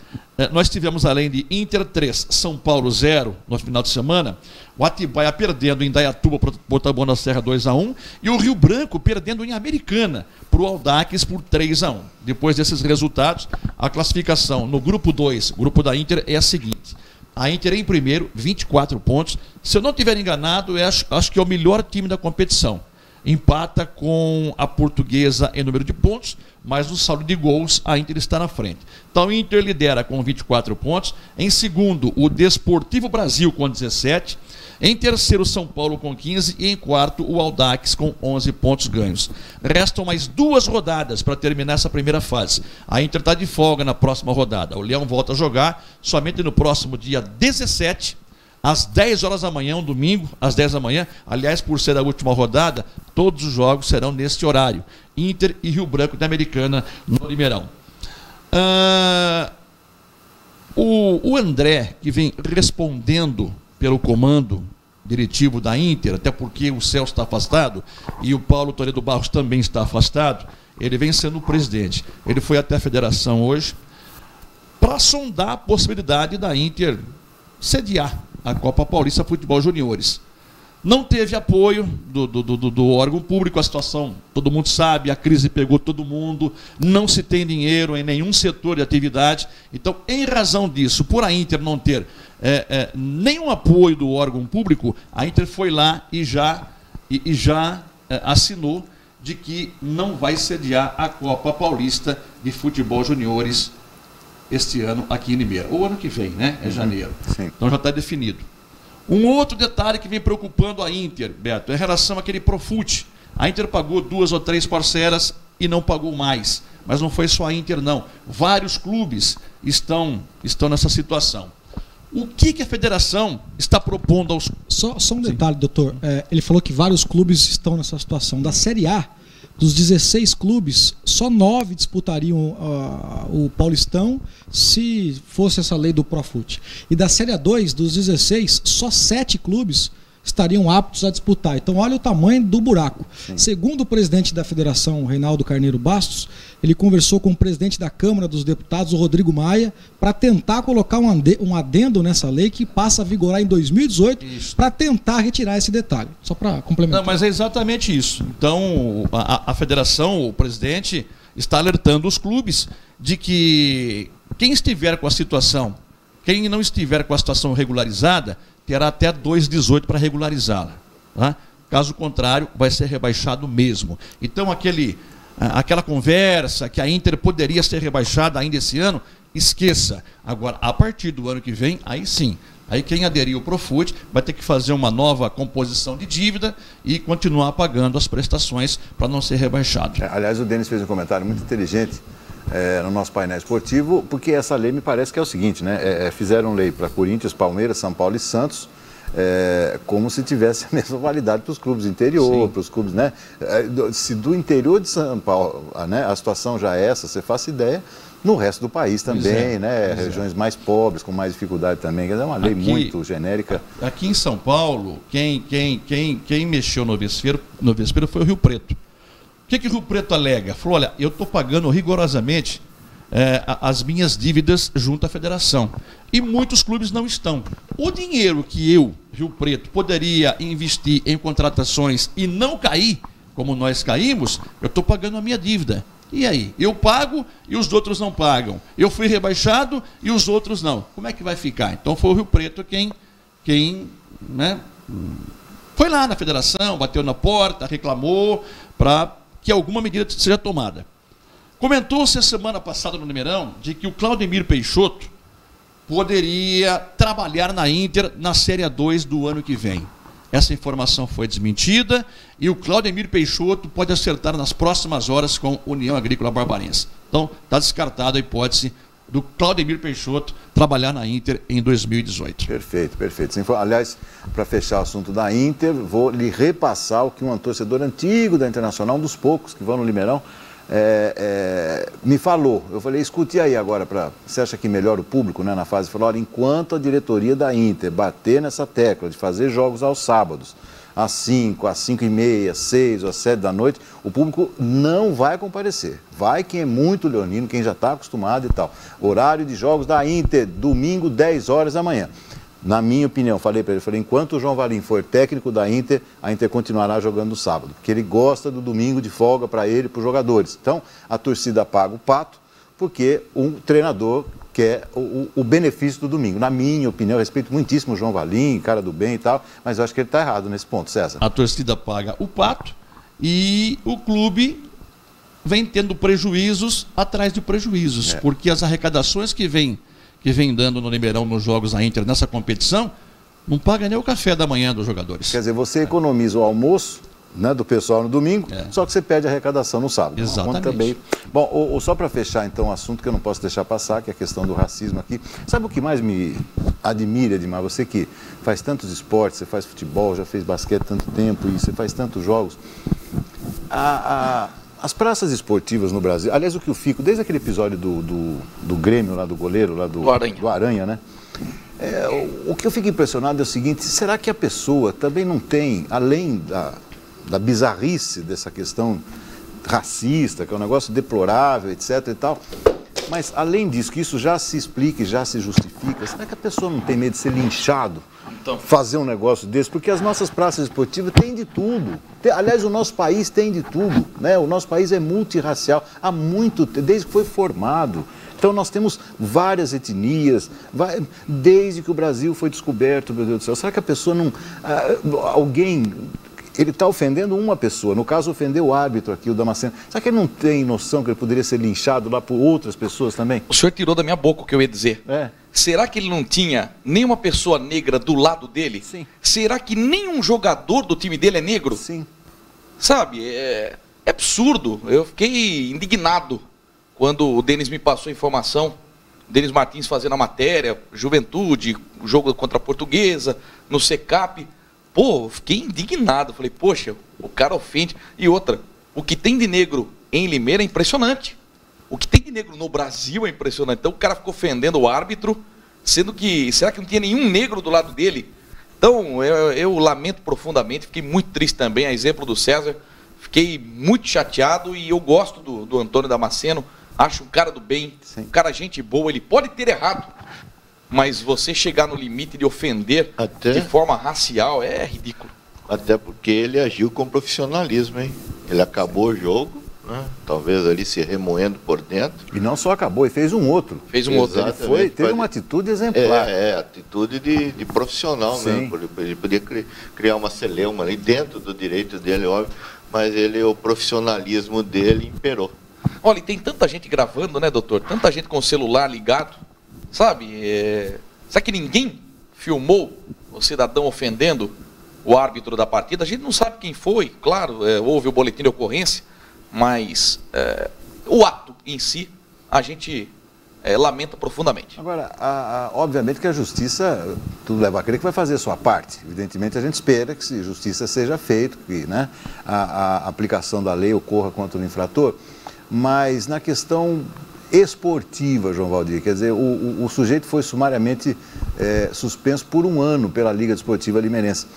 Nós tivemos, além de Inter 3, São Paulo 0 no final de semana, o Atibaia perdendo em Indaiatuba para o Botafogo da Serra 2-1 e o Rio Branco perdendo em Americana para o Audax por 3-1. Depois desses resultados, a classificação no grupo 2, grupo da Inter, é a seguinte. A Inter em primeiro, 24 pontos. Se eu não estiver enganado, acho que é o melhor time da competição. Empata com a Portuguesa em número de pontos, mas no saldo de gols a Inter está na frente. Então o Inter lidera com 24 pontos. Em segundo, o Desportivo Brasil com 17. Em terceiro, São Paulo com 15. E em quarto, o Audax com 11 pontos ganhos. Restam mais 2 rodadas para terminar essa primeira fase. A Inter está de folga na próxima rodada. O Leão volta a jogar somente no próximo dia 17, às 10 horas da manhã, um domingo, às 10 da manhã. Aliás, por ser a última rodada, todos os jogos serão neste horário. Inter e Rio Branco da Americana no Limeirão. O André, que vem respondendo pelo comando diretivo da Inter, até porque o Celso está afastado e o Paulo Toledo Barros também está afastado, ele vem sendo o presidente. Ele foi até a federação hoje para sondar a possibilidade da Inter sediar a Copa Paulista Futebol Juniores. Não teve apoio do órgão público, a situação, todo mundo sabe, a crise pegou todo mundo, não se tem dinheiro em nenhum setor de atividade. Então, em razão disso, por a Inter não ter nenhum apoio do órgão público, a Inter foi lá e já assinou de que não vai sediar a Copa Paulista de Futebol Juniores este ano aqui em Limeira. O ano que vem, né? É janeiro. Sim. Então já está definido. Um outro detalhe que vem preocupando a Inter, Beto, é em relação àquele Profut. A Inter pagou 2 ou 3 parcelas e não pagou mais. Mas não foi só a Inter, não. Vários clubes estão nessa situação. O que a federação está propondo aos... Só um detalhe, doutor. Ele falou que vários clubes estão nessa situação. Da Série A, dos 16 clubes, só 9 disputariam o Paulistão se fosse essa lei do Profut. E da Série A2, dos 16, só 7 clubes estariam aptos a disputar. Então olha o tamanho do buraco. Sim. Segundo o presidente da federação, Reinaldo Carneiro Bastos, ele conversou com o presidente da Câmara dos Deputados, o Rodrigo Maia, para tentar colocar um adendo nessa lei que passa a vigorar em 2018 para tentar retirar esse detalhe. Só para complementar. Não, mas é exatamente isso. Então a federação, o presidente, está alertando os clubes de que quem estiver com a situação, quem não estiver com a situação regularizada, terá até 2018 para regularizá-la. Tá? Caso contrário, vai ser rebaixado mesmo. Então, aquela conversa que a Inter poderia ser rebaixada ainda esse ano, esqueça. Agora, a partir do ano que vem, aí sim. Aí quem aderir ao Profut vai ter que fazer uma nova composição de dívida e continuar pagando as prestações para não ser rebaixado. Aliás, o Denis fez um comentário muito inteligente no nosso painel esportivo, porque essa lei me parece que é o seguinte, né? Fizeram lei para Corinthians, Palmeiras, São Paulo e Santos, como se tivesse a mesma validade para os clubes do interior, para os clubes, né? Se do interior de São Paulo, né, a situação já é essa, você faça ideia, no resto do país também, né? Regiões mais pobres, com mais dificuldade também, quer dizer, é uma lei muito genérica. Aqui em São Paulo, quem mexeu no vespeiro foi o Rio Preto. O que o Rio Preto alega? Falou, olha, eu estou pagando rigorosamente as minhas dívidas junto à federação. E muitos clubes não estão. O dinheiro que eu, Rio Preto, poderia investir em contratações e não cair, como nós caímos, eu estou pagando a minha dívida. E aí? Eu pago e os outros não pagam. Eu fui rebaixado e os outros não. Como é que vai ficar? Então foi o Rio Preto quem né, foi lá na federação, bateu na porta, reclamou para que alguma medida seja tomada. Comentou-se a semana passada no Limeirão de que o Claudemir Peixoto poderia trabalhar na Inter na Série A2 do ano que vem. Essa informação foi desmentida e o Claudemir Peixoto pode acertar nas próximas horas com a União Agrícola Barbarense. Então, está descartada a hipótese do Claudemir Peixoto trabalhar na Inter em 2018. Perfeito, perfeito. Aliás, para fechar o assunto da Inter, vou lhe repassar o que um torcedor antigo da Internacional, um dos poucos que vão no Limeirão, me falou. Eu falei, escute aí agora, você acha que melhora o público, né, na fase? Falou, olha, enquanto a diretoria da Inter bater nessa tecla de fazer jogos aos sábados, às 5, às 5h30, às 6 ou às 7 da noite, o público não vai comparecer. Vai quem é muito leonino, quem já está acostumado e tal. Horário de jogos da Inter, domingo, 10 horas da manhã. Na minha opinião, falei para ele, enquanto o João Valim for técnico da Inter, a Inter continuará jogando no sábado, porque ele gosta do domingo de folga para ele e para os jogadores. Então, a torcida paga o pato, porque um treinador quer o benefício do domingo. Na minha opinião, eu respeito muitíssimo o João Valim, cara do bem e tal, mas eu acho que ele está errado nesse ponto, César. A torcida paga o pato e o clube vem tendo prejuízos atrás de prejuízos, porque as arrecadações que vem dando no Limeirão nos jogos da Inter nessa competição, não paga nem o café da manhã dos jogadores. Quer dizer, você economiza o almoço, né, do pessoal no domingo, só que você perde a arrecadação no sábado. Exatamente. Também. Bom, só para fechar então o assunto que eu não posso deixar passar, que é a questão do racismo aqui. Sabe o que mais me admira, Edmar? Você que faz tantos esportes, você faz futebol, já fez basquete tanto tempo e você faz tantos jogos. As praças esportivas no Brasil, aliás, o que eu fico, desde aquele episódio do Grêmio, lá do goleiro, lá do Aranha, né? O que eu fico impressionado é o seguinte, será que a pessoa também não tem, além da bizarrice dessa questão racista, que é um negócio deplorável, etc. e tal. Mas, além disso, que isso já se explica e já se justifica, será que a pessoa não tem medo de ser linchado, fazer um negócio desse? Porque as nossas praças esportivas têm de tudo. Aliás, o nosso país tem de tudo, né? O nosso país é multirracial há muito tempo, desde que foi formado. Então, nós temos várias etnias, desde que o Brasil foi descoberto, meu Deus do céu. Será que a pessoa não... alguém... Ele está ofendendo uma pessoa, no caso ofendeu o árbitro aqui, o Damasceno. Será que ele não tem noção que ele poderia ser linchado lá por outras pessoas também? O senhor tirou da minha boca o que eu ia dizer. Será que ele não tinha nenhuma pessoa negra do lado dele? Sim. Será que nenhum jogador do time dele é negro? Sim. Sabe, é absurdo. Eu fiquei indignado quando o Denis me passou a informação. Denis Martins fazendo a matéria, Juventude, jogo contra a Portuguesa, no Secap. Pô, eu fiquei indignado. Falei, poxa, o cara ofende. E outra, o que tem de negro em Limeira é impressionante. O que tem de negro no Brasil é impressionante. Então o cara ficou ofendendo o árbitro, sendo que, será que não tinha nenhum negro do lado dele? Então eu lamento profundamente, fiquei muito triste também, a exemplo do César. Fiquei muito chateado e eu gosto do Antônio Damasceno. Acho um cara do bem, um cara gente boa. Ele pode ter errado, mas você chegar no limite de ofender de forma racial é ridículo. Até porque ele agiu com profissionalismo, hein? Ele acabou o jogo, né? Talvez ali se remoendo por dentro. E não só acabou, ele fez um outro. Fez um outro. Ele teve uma atitude exemplar. Atitude de profissional, sim, né? Ele podia criar uma celeuma ali dentro do direito dele, óbvio, mas o profissionalismo dele imperou. Olha, e tem tanta gente gravando, né, doutor? Tanta gente com o celular ligado. Sabe, será que ninguém filmou o cidadão ofendendo o árbitro da partida? A gente não sabe quem foi, claro, houve o boletim de ocorrência, mas o ato em si, a gente lamenta profundamente. Agora, obviamente que a justiça, tudo leva a crer que vai fazer a sua parte. Evidentemente, a gente espera que a justiça seja feita, que, né, a aplicação da lei ocorra contra o infrator, mas na questão esportiva, João Valdir, quer dizer, o sujeito foi sumariamente suspenso por 1 ano pela Liga Desportiva Limeirense.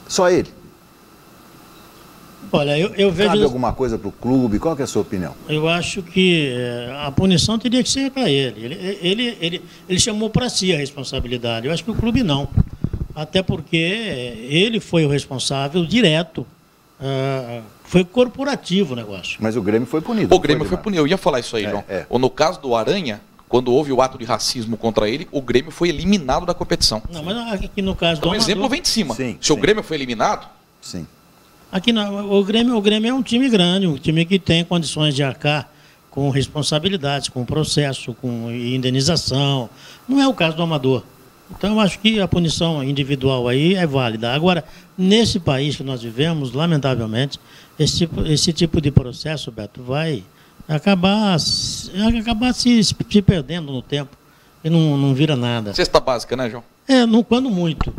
Só ele? Olha, eu vejo... Cabe alguma coisa para o clube? Qual que é a sua opinião? Eu acho que a punição teria que ser para ele. Ele chamou para si a responsabilidade. Eu acho que o clube não. Até porque ele foi o responsável direto. Foi corporativo o negócio. Mas o Grêmio foi punido. O Grêmio foi punido. Eu ia falar isso aí, João. Ou no caso do Aranha, quando houve o ato de racismo contra ele, o Grêmio foi eliminado da competição. Não, mas aqui no caso então, do Amador... exemplo vem de cima. Sim, Se o Grêmio foi eliminado... Sim. Aqui o Grêmio é um time grande, um time que tem condições de arcar com responsabilidades, com processo, com indenização. Não é o caso do Amador. Então, eu acho que a punição individual aí é válida. Agora, nesse país que nós vivemos, lamentavelmente, esse tipo de processo, Beto, vai acabar se perdendo no tempo e não vira nada. Cesta básica, né, João? Quando muito.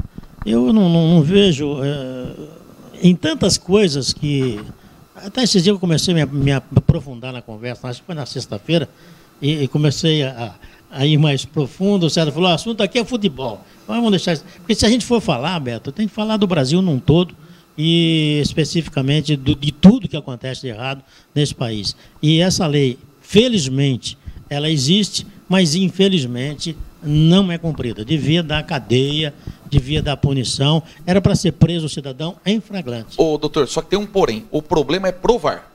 Eu não vejo... em tantas coisas que... Até esses dias eu comecei a me aprofundar na conversa, acho que foi na sexta-feira, e comecei a ir mais profundo. O César falou, o assunto aqui é futebol. Vamos deixar isso. Porque se a gente for falar, Beto, tem que falar do Brasil num todo e especificamente de tudo que acontece de errado nesse país. E essa lei, felizmente, ela existe, mas infelizmente não é cumprida. Devia dar cadeia, devia dar punição, era para ser preso o cidadão em flagrante. Ô, doutor, só que tem um porém. O problema é provar.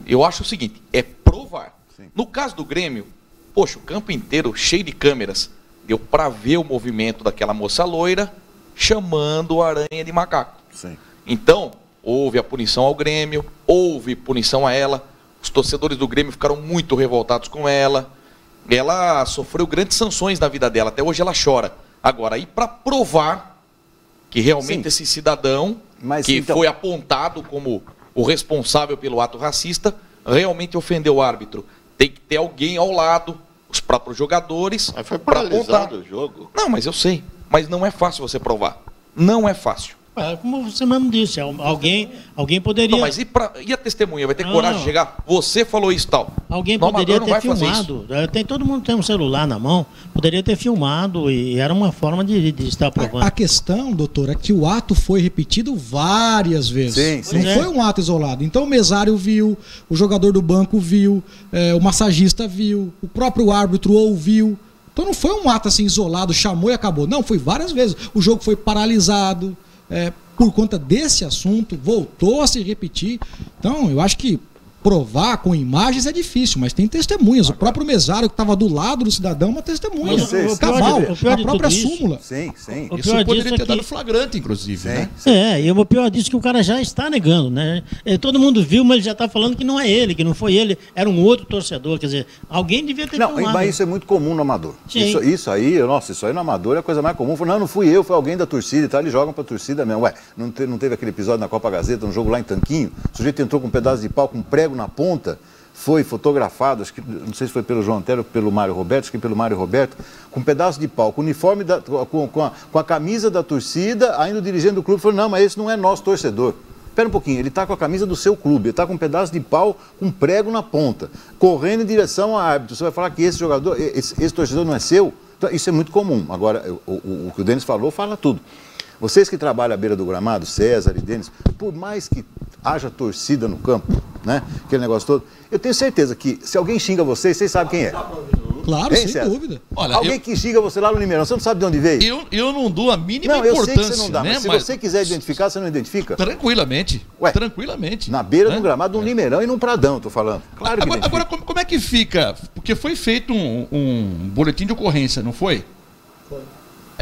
Eu acho o seguinte, é provar. Sim. No caso do Grêmio, poxa, o campo inteiro cheio de câmeras, deu para ver o movimento daquela moça loira chamando o Aranha de macaco. Sim. Então, houve a punição ao Grêmio, houve punição a ela, os torcedores do Grêmio ficaram muito revoltados com ela, ela sofreu grandes sanções na vida dela, até hoje ela chora. Agora, aí para provar que realmente esse cidadão, foi apontado como o responsável pelo ato racista, realmente ofendeu o árbitro, tem que ter alguém ao lado, os próprios jogadores... Mas foi paralisado o jogo. Não, mas eu sei, mas não é fácil você provar, não é fácil. Como você mesmo disse, alguém poderia... Não, mas e a testemunha? Vai ter coragem de chegar? Você falou isso e tal. Alguém poderia ter filmado. Todo mundo tem um celular na mão. Poderia ter filmado e era uma forma de estar provando. A questão, doutor, é que o ato foi repetido várias vezes. Sim. Não foi um ato isolado. Então o mesário viu, o jogador do banco viu, o massagista viu, o próprio árbitro ouviu. Então não foi um ato assim isolado, chamou e acabou. Não, foi várias vezes. O jogo foi paralisado. Por conta desse assunto, voltou a se repetir. Então, eu acho que provar com imagens é difícil, mas tem testemunhas. O próprio mesário que estava do lado do cidadão é uma testemunha. O cabal, a própria súmula. Sim. Isso poderia ter dado flagrante, inclusive. Né? E o pior disso é que o cara já está negando, né? Todo mundo viu, mas ele já está falando que não é ele, que não foi ele, era um outro torcedor. Quer dizer, alguém devia ter filmado. Mas isso é muito comum no amador. Isso aí no amador é a coisa mais comum. Não fui eu, foi alguém da torcida e tal. Eles jogam pra torcida mesmo. Não teve aquele episódio na Copa Gazeta, um jogo lá em Tanquinho? O sujeito entrou com um pedaço de pau, com um prego na ponta, foi fotografado, acho que, não sei se foi pelo João Antero ou pelo Mário Roberto, acho que pelo Mário Roberto, com um pedaço de pau, com o uniforme, com a camisa da torcida, ainda o dirigente do clube falou, não, mas esse não é nosso torcedor. Espera um pouquinho, ele está com a camisa do seu clube, ele está com um pedaço de pau, com um prego na ponta, correndo em direção ao árbitro. Você vai falar que esse jogador, esse torcedor não é seu? Então, isso é muito comum. Agora, o que o Denis falou, fala tudo. Vocês que trabalham à beira do gramado, César e Denis, por mais que haja torcida no campo, né? Aquele negócio todo, eu tenho certeza que se alguém xinga vocês sabem quem é. Claro, sem dúvida. Olha, alguém que xinga você lá no Limeirão, você não sabe de onde veio? Eu não dou a mínima importância. Eu sei que você não dá, né? mas se você quiser identificar, você não identifica? Tranquilamente. Tranquilamente. Na beira do gramado, num Limeirão e num Pradão, estou falando. Claro que agora, como é que fica? Porque foi feito um boletim de ocorrência, não foi? Foi.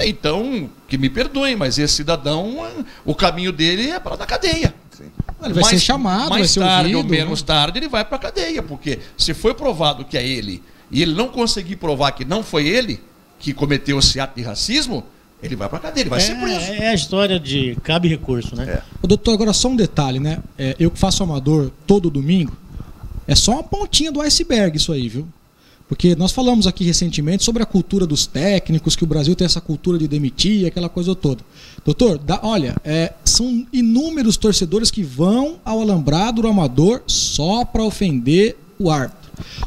Então, que me perdoem, mas esse cidadão, o caminho dele é para a cadeia. Sim. Ele vai ser chamado, vai ser tarde ouvido, ou menos tarde, ele vai para a cadeia, porque se foi provado que é ele, e ele não conseguir provar que não foi ele que cometeu esse ato de racismo, ele vai para a cadeia, ele vai ser preso. É a história de cabe recurso, né? Doutor, agora só um detalhe, né? Eu que faço amador todo domingo, é só uma pontinha do iceberg isso aí, viu? Porque nós falamos aqui recentemente sobre a cultura dos técnicos, que o Brasil tem essa cultura de demitir, aquela coisa toda. Doutor, olha, são inúmeros torcedores que vão ao alambrado do amador só para ofender o árbitro.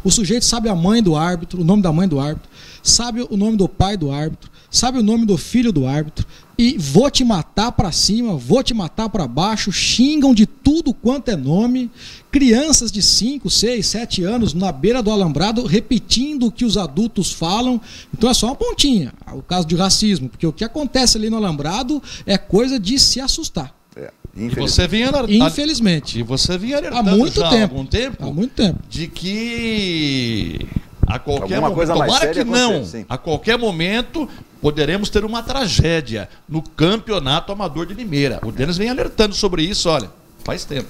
O sujeito sabe a mãe do árbitro, o nome da mãe do árbitro, sabe o nome do pai do árbitro, sabe o nome do filho do árbitro, e vou te matar para cima, vou te matar para baixo, xingam de tudo quanto é nome, crianças de 5, 6, 7 anos na beira do alambrado repetindo o que os adultos falam. Então é só uma pontinha, o caso de racismo, porque o que acontece ali no alambrado é coisa de se assustar. E você vinha infelizmente. E você vinha alertando há muito já tempo. Há algum tempo. Há muito tempo. De que a qualquer momento, coisa mais tomara que não, a qualquer momento poderemos ter uma tragédia no campeonato amador de Limeira. O Denis vem alertando sobre isso, olha, faz tempo.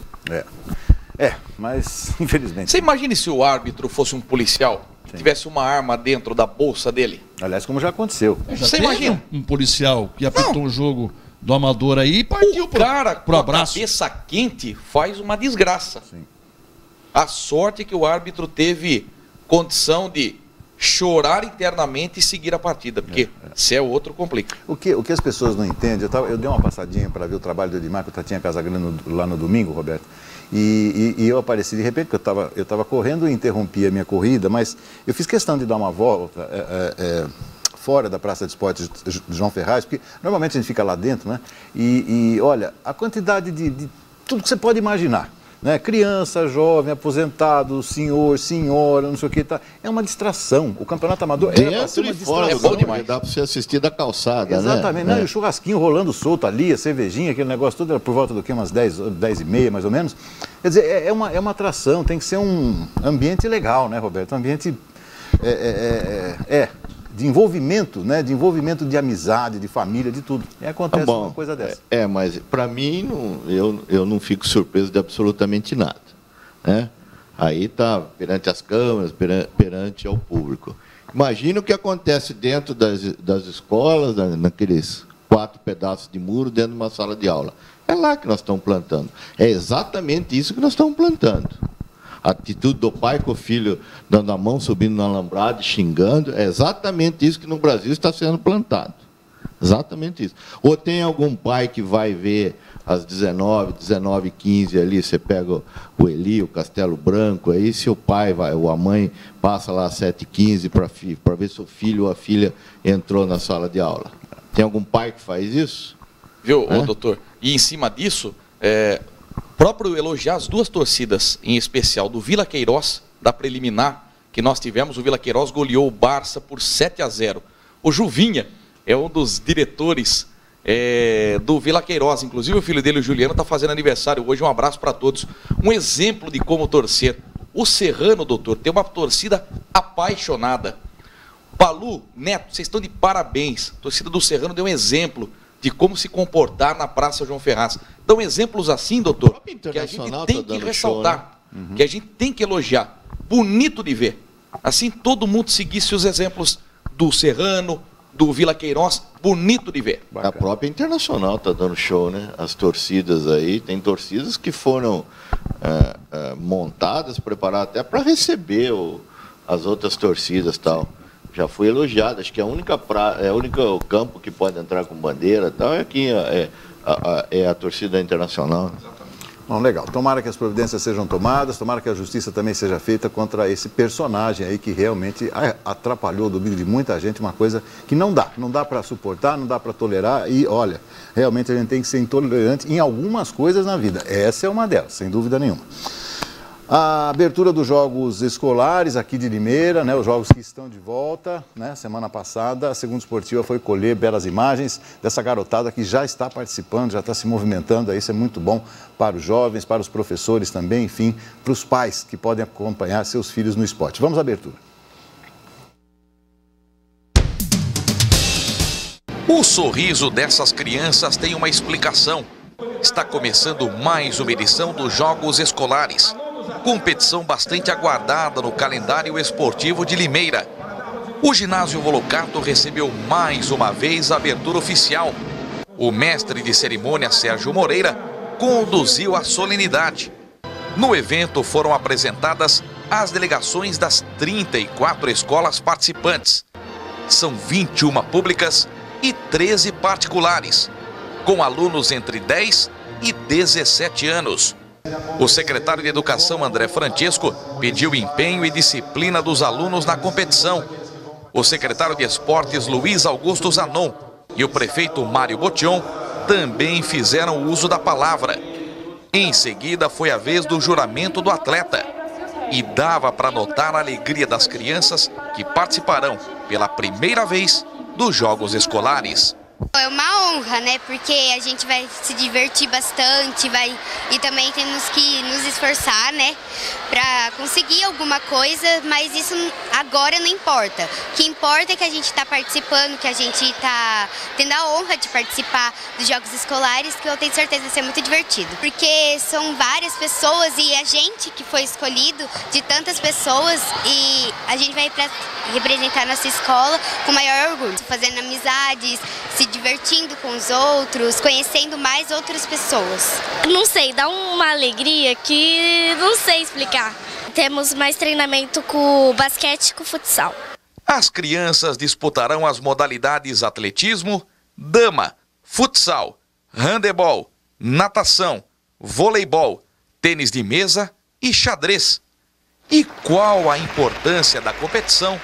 Mas infelizmente. Você imagine se o árbitro fosse um policial, tivesse uma arma dentro da bolsa dele? Aliás, como já aconteceu. Você imagina um policial que apitou um jogo do amador aí e partiu pro abraço. A cabeça quente faz uma desgraça. Sim. A sorte é que o árbitro teve condição de chorar internamente e seguir a partida, porque se é outro, complica. O que as pessoas não entendem, eu dei uma passadinha para ver o trabalho do Edmar, que eu tinha Casagrande lá no domingo, Roberto, e eu apareci de repente, porque eu estava correndo e interrompi a minha corrida, mas eu fiz questão de dar uma volta fora da Praça de Esportes de João Ferraz, porque normalmente a gente fica lá dentro, né? E olha, a quantidade de tudo que você pode imaginar, né? Criança, jovem, aposentado, senhor, senhora, não sei o que, tá. É uma distração. O campeonato amador dentro e fora, é bom demais. Dá para você assistir da calçada, exatamente, né? E o churrasquinho rolando solto ali, a cervejinha, aquele negócio todo, era por volta do que? Umas 10h30, mais ou menos. Quer dizer, é uma atração, tem que ser um ambiente legal, né, Roberto? Um ambiente de envolvimento, né? De envolvimento de amizade, de família, de tudo. E acontece uma coisa dessa. Mas para mim, eu não fico surpreso de absolutamente nada, né? Aí está perante as câmeras, perante ao público. Imagina o que acontece dentro das escolas, naqueles 4 pedaços de muro dentro de uma sala de aula. É lá que nós estamos plantando. É exatamente isso que nós estamos plantando. A atitude do pai com o filho dando a mão, subindo no alambrado, xingando, é exatamente isso que no Brasil está sendo plantado. Exatamente isso. Ou tem algum pai que vai ver às 19h15 ali, você pega o Eli, o Castelo Branco, aí se o pai vai, ou a mãe passa lá às 7h15 para ver se o filho ou a filha entrou na sala de aula. Tem algum pai que faz isso? Viu, doutor? E em cima disso, próprio elogiar as duas torcidas, em especial do Vila Queiroz, da preliminar que nós tivemos, o Vila Queiroz goleou o Barça por 7-0. O Juvinha é um dos diretores do Vila Queiroz, inclusive o filho dele, o Juliano, está fazendo aniversário hoje. Um abraço para todos. Um exemplo de como torcer. O Serrano, doutor, tem uma torcida apaixonada. Palu, Neto, vocês estão de parabéns. A torcida do Serrano deu um exemplo de como se comportar na Praça João Ferraz. Dão exemplos assim, doutor, que a gente tem que ressaltar, show, né? Que a gente tem que elogiar. Bonito de ver. Assim todo mundo seguisse os exemplos do Serrano, do Vila Queiroz, bonito de ver. A própria Internacional está dando show, né? As torcidas aí, tem torcidas que foram montadas, preparadas até para receber as outras torcidas e tal. Já foi elogiado, acho que o único campo que pode entrar com bandeira tal é aqui, é a torcida Internacional. Bom, legal. Tomara que as providências sejam tomadas, tomara que a justiça também seja feita contra esse personagem aí que realmente atrapalhou o domingo de muita gente, uma coisa que não dá para suportar, não dá para tolerar e, olha, realmente a gente tem que ser intolerante em algumas coisas na vida. Essa é uma delas, sem dúvida nenhuma. A abertura dos Jogos Escolares aqui de Limeira, né, os jogos que estão de volta, né, semana passada, a Segunda Esportiva foi colher belas imagens dessa garotada que já está participando, já está se movimentando, isso é muito bom para os jovens, para os professores também, enfim, para os pais que podem acompanhar seus filhos no esporte. Vamos à abertura. O sorriso dessas crianças tem uma explicação. Está começando mais uma edição dos Jogos Escolares. Competição bastante aguardada no calendário esportivo de Limeira. O ginásio Volocato recebeu mais uma vez a abertura oficial. O mestre de cerimônia, Sérgio Moreira, conduziu a solenidade. No evento foram apresentadas as delegações das 34 escolas participantes. São 21 públicas e 13 particulares, com alunos entre 10 e 17 anos. O secretário de Educação, André Francesco, pediu empenho e disciplina dos alunos na competição. O secretário de Esportes, Luiz Augusto Zanon, e o prefeito Mário Botion também fizeram uso da palavra. Em seguida, foi a vez do juramento do atleta. E dava para notar a alegria das crianças que participarão pela primeira vez dos Jogos Escolares. É uma honra, né? Porque a gente vai se divertir bastante, e também temos que nos esforçar, né? Para conseguir alguma coisa, mas isso agora não importa. O que importa é que a gente está participando, que a gente está tendo a honra de participar dos Jogos Escolares, que eu tenho certeza vai ser muito divertido. Porque são várias pessoas e a gente que foi escolhido de tantas pessoas e a gente vai representar nossa escola com maior orgulho, fazendo amizades, se divertindo com os outros, conhecendo mais outras pessoas. Não sei, dá uma alegria que não sei explicar. Temos mais treinamento com basquete e com futsal. As crianças disputarão as modalidades atletismo, dama, futsal, handebol, natação, voleibol, tênis de mesa e xadrez. E qual a importância da competição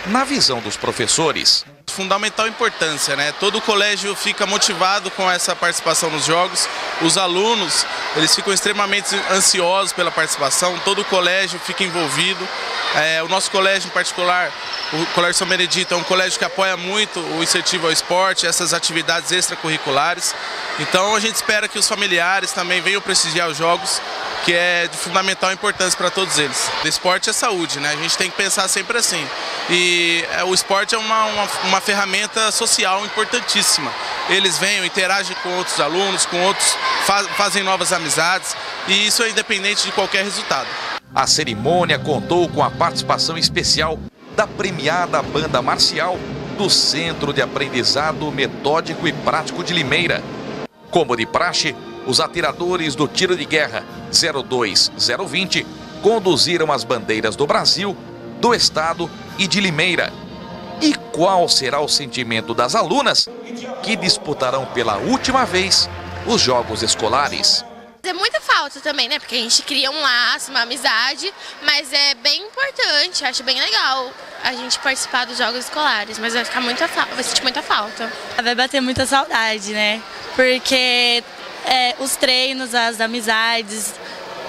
na visão dos professores? Fundamental importância, né? Todo o colégio fica motivado com essa participação nos jogos. Os alunos, eles ficam extremamente ansiosos pela participação. Todo o colégio fica envolvido. O nosso colégio em particular, o Colégio São Benedito, é um colégio que apoia muito o incentivo ao esporte, essas atividades extracurriculares. Então a gente espera que os familiares também venham prestigiar os jogos, que é de fundamental importância para todos eles. O esporte é saúde, né? A gente tem que pensar sempre assim. E o esporte é uma ferramenta social importantíssima. Eles vêm, interagem com outros alunos, com outros, fazem novas amizades, e isso é independente de qualquer resultado. A cerimônia contou com a participação especial da premiada banda marcial do Centro de Aprendizado Metódico e Prático de Limeira. Como de praxe, os atiradores do tiro de guerra 02-020 conduziram as bandeiras do Brasil, do Estado e de Limeira. E qual será o sentimento das alunas que disputarão pela última vez os Jogos Escolares? É muita falta também, né? Porque a gente cria um laço, uma amizade, mas é bem importante, acho bem legal a gente participar dos Jogos Escolares, mas vai sentir muita falta. Vai bater muita saudade, né? Porque os treinos, as amizades,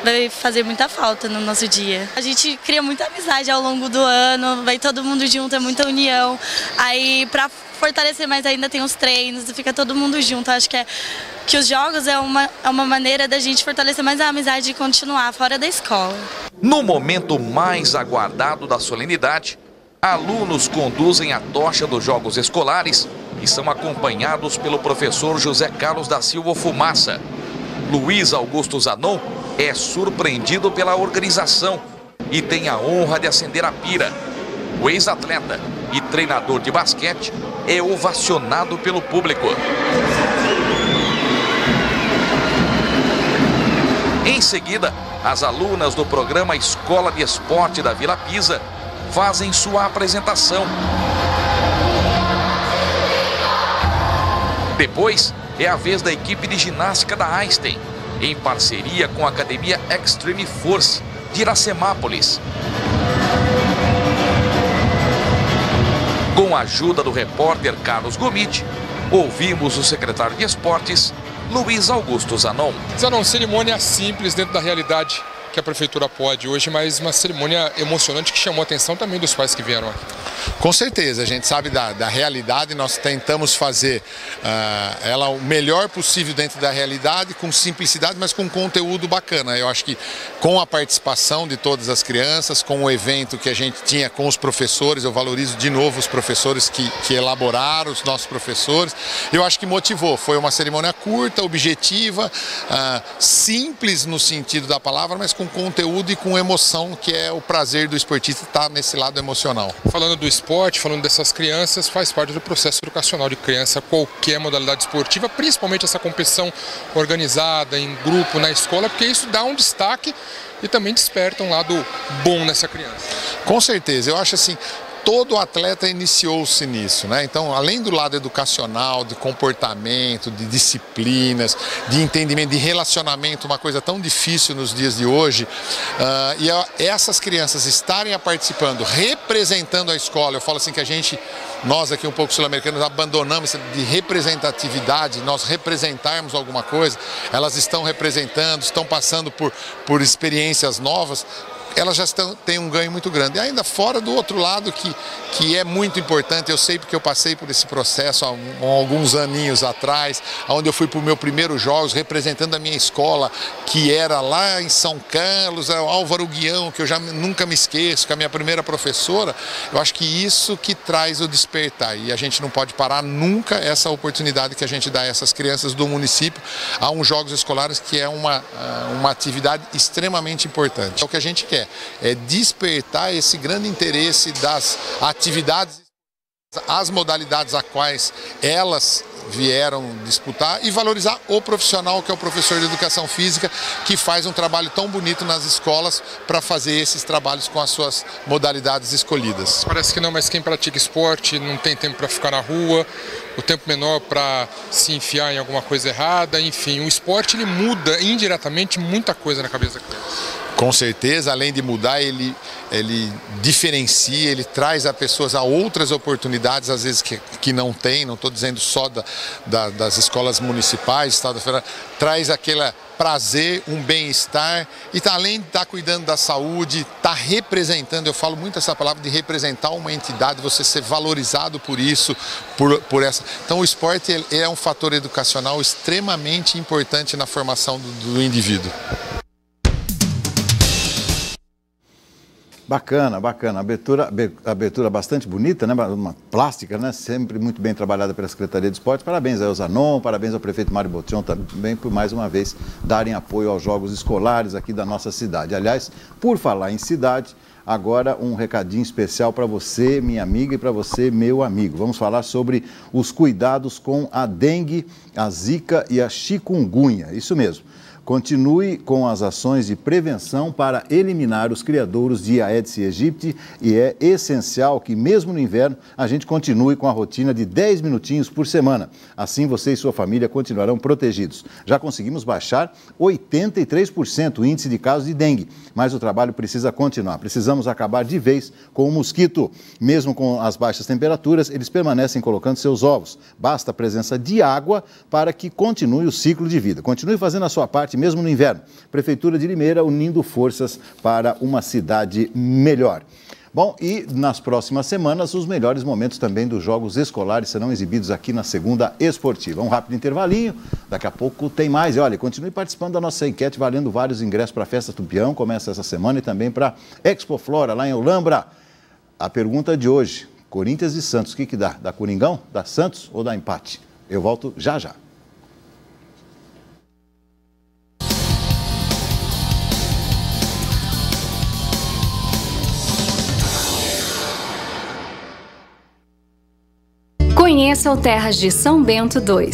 vai fazer muita falta no nosso dia. A gente cria muita amizade ao longo do ano, vai todo mundo junto, é muita união. Aí, pra fortalecer mais ainda, tem os treinos, fica todo mundo junto. Acho que os jogos é uma maneira da gente fortalecer mais a amizade e continuar fora da escola. No momento mais aguardado da solenidade, alunos conduzem a tocha dos Jogos Escolares e são acompanhados pelo professor José Carlos da Silva Fumaça. Luiz Augusto Zanon é surpreendido pela organização e tem a honra de acender a pira. O ex-atleta e treinador de basquete é ovacionado pelo público. Em seguida, as alunas do programa Escola de Esporte da Vila Pisa fazem sua apresentação. Depois, é a vez da equipe de ginástica da Einstein, em parceria com a Academia Extreme Force de Iracemápolis. Com a ajuda do repórter Carlos Gomit, ouvimos o secretário de Esportes, Luiz Augusto Zanon. Zanon, cerimônia simples dentro da realidade que a prefeitura pode hoje, mas uma cerimônia emocionante que chamou a atenção também dos pais que vieram aqui. Com certeza, a gente sabe da realidade, nós tentamos fazer ela o melhor possível dentro da realidade, com simplicidade, mas com conteúdo bacana. Eu acho que com a participação de todas as crianças, com o evento que a gente tinha com os professores, eu valorizo de novo os professores que elaboraram, os nossos professores, eu acho que motivou. Foi uma cerimônia curta, objetiva, simples no sentido da palavra, mas com conteúdo e com emoção, que é o prazer do esportista estar nesse lado emocional. Falando do esporte, falando dessas crianças, faz parte do processo educacional de criança, qualquer modalidade esportiva, principalmente essa competição organizada, em grupo, na escola, porque isso dá um destaque e também desperta um lado bom nessa criança. Com certeza, eu acho assim, todo atleta iniciou-se nisso, né? Então, além do lado educacional, de comportamento, de disciplinas, de entendimento, de relacionamento, uma coisa tão difícil nos dias de hoje, essas crianças estarem participando, representando a escola, eu falo assim que nós aqui um pouco sul-americanos abandonamos de representatividade, nós representarmos alguma coisa, elas estão representando, estão passando por experiências novas, elas já têm um ganho muito grande. E ainda fora do outro lado que é muito importante, eu sei porque eu passei por esse processo há alguns aninhos atrás, onde eu fui para o meu primeiro Jogos representando a minha escola, que era lá em São Carlos, Álvaro Guião, que eu já nunca me esqueço, que é a minha primeira professora. Eu acho que isso que traz o despertar, e a gente não pode parar nunca essa oportunidade que a gente dá a essas crianças do município a uns Jogos Escolares, que é uma atividade extremamente importante. É o que a gente quer. É despertar esse grande interesse das atividades, as modalidades a quais elas vieram disputar e valorizar o profissional que é o professor de educação física, que faz um trabalho tão bonito nas escolas para fazer esses trabalhos com as suas modalidades escolhidas. Parece que não, mas quem pratica esporte não tem tempo para ficar na rua, o tempo menor para se enfiar em alguma coisa errada, enfim, o esporte ele muda indiretamente muita coisa na cabeça da criança. Com certeza, além de mudar, ele diferencia, ele traz a pessoas a outras oportunidades, às vezes que não tem, não estou dizendo só das escolas municipais, Estado Federal, traz aquele prazer, um bem-estar, e além de estar cuidando da saúde, está representando, eu falo muito essa palavra de representar uma entidade, você ser valorizado por isso, por essa. Então o esporte é um fator educacional extremamente importante na formação do indivíduo. Bacana, bacana. Abertura bastante bonita, né? Uma plástica, né? Sempre muito bem trabalhada pela Secretaria de Esportes. Parabéns ao Zanon, parabéns ao prefeito Mário Botion também por mais uma vez darem apoio aos Jogos Escolares aqui da nossa cidade. Aliás, por falar em cidade, agora um recadinho especial para você, minha amiga, e para você, meu amigo. Vamos falar sobre os cuidados com a dengue, a zika e a chikungunya. Isso mesmo. Continue com as ações de prevenção para eliminar os criadouros de Aedes aegypti e é essencial que, mesmo no inverno, a gente continue com a rotina de 10 minutinhos por semana. Assim, você e sua família continuarão protegidos. Já conseguimos baixar 83% o índice de casos de dengue, mas o trabalho precisa continuar. Precisamos acabar de vez com o mosquito. Mesmo com as baixas temperaturas, eles permanecem colocando seus ovos. Basta a presença de água para que continue o ciclo de vida. Continue fazendo a sua parte mesmo no inverno. Prefeitura de Limeira unindo forças para uma cidade melhor. Bom, e nas próximas semanas, os melhores momentos também dos jogos escolares serão exibidos aqui na Segunda Esportiva. Um rápido intervalinho, daqui a pouco tem mais. E olha, continue participando da nossa enquete, valendo vários ingressos para a Festa Tupião, começa essa semana, e também para Expo Flora, lá em Olambra. A pergunta de hoje, Corinthians e Santos, o que dá? Dá Coringão, dá Santos ou dá empate? Eu volto já já. Conheça o Terras de São Bento II,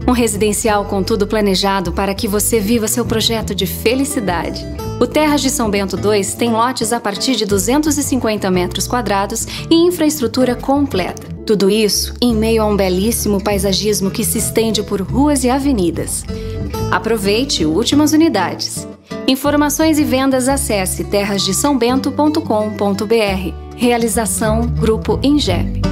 um residencial com tudo planejado para que você viva seu projeto de felicidade. O Terras de São Bento II tem lotes a partir de 250 metros quadrados e infraestrutura completa. Tudo isso em meio a um belíssimo paisagismo que se estende por ruas e avenidas. Aproveite últimas unidades. Informações e vendas, acesse terrasdesaobento.com.br. Realização Grupo Ingep.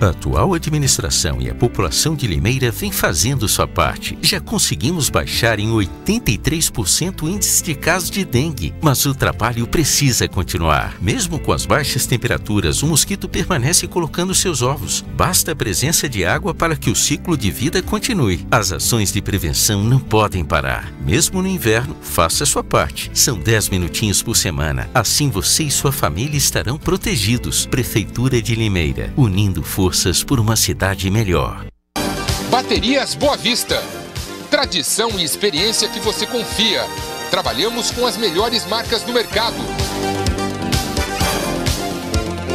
A atual administração e a população de Limeira vem fazendo sua parte. Já conseguimos baixar em 83% o índice de casos de dengue, mas o trabalho precisa continuar. Mesmo com as baixas temperaturas, o mosquito permanece colocando seus ovos. Basta a presença de água para que o ciclo de vida continue. As ações de prevenção não podem parar. Mesmo no inverno, faça sua parte. São 10 minutinhos por semana. Assim você e sua família estarão protegidos. Prefeitura de Limeira, unindo forças por uma cidade melhor. Baterias Boa Vista. Tradição e experiência que você confia. Trabalhamos com as melhores marcas do mercado.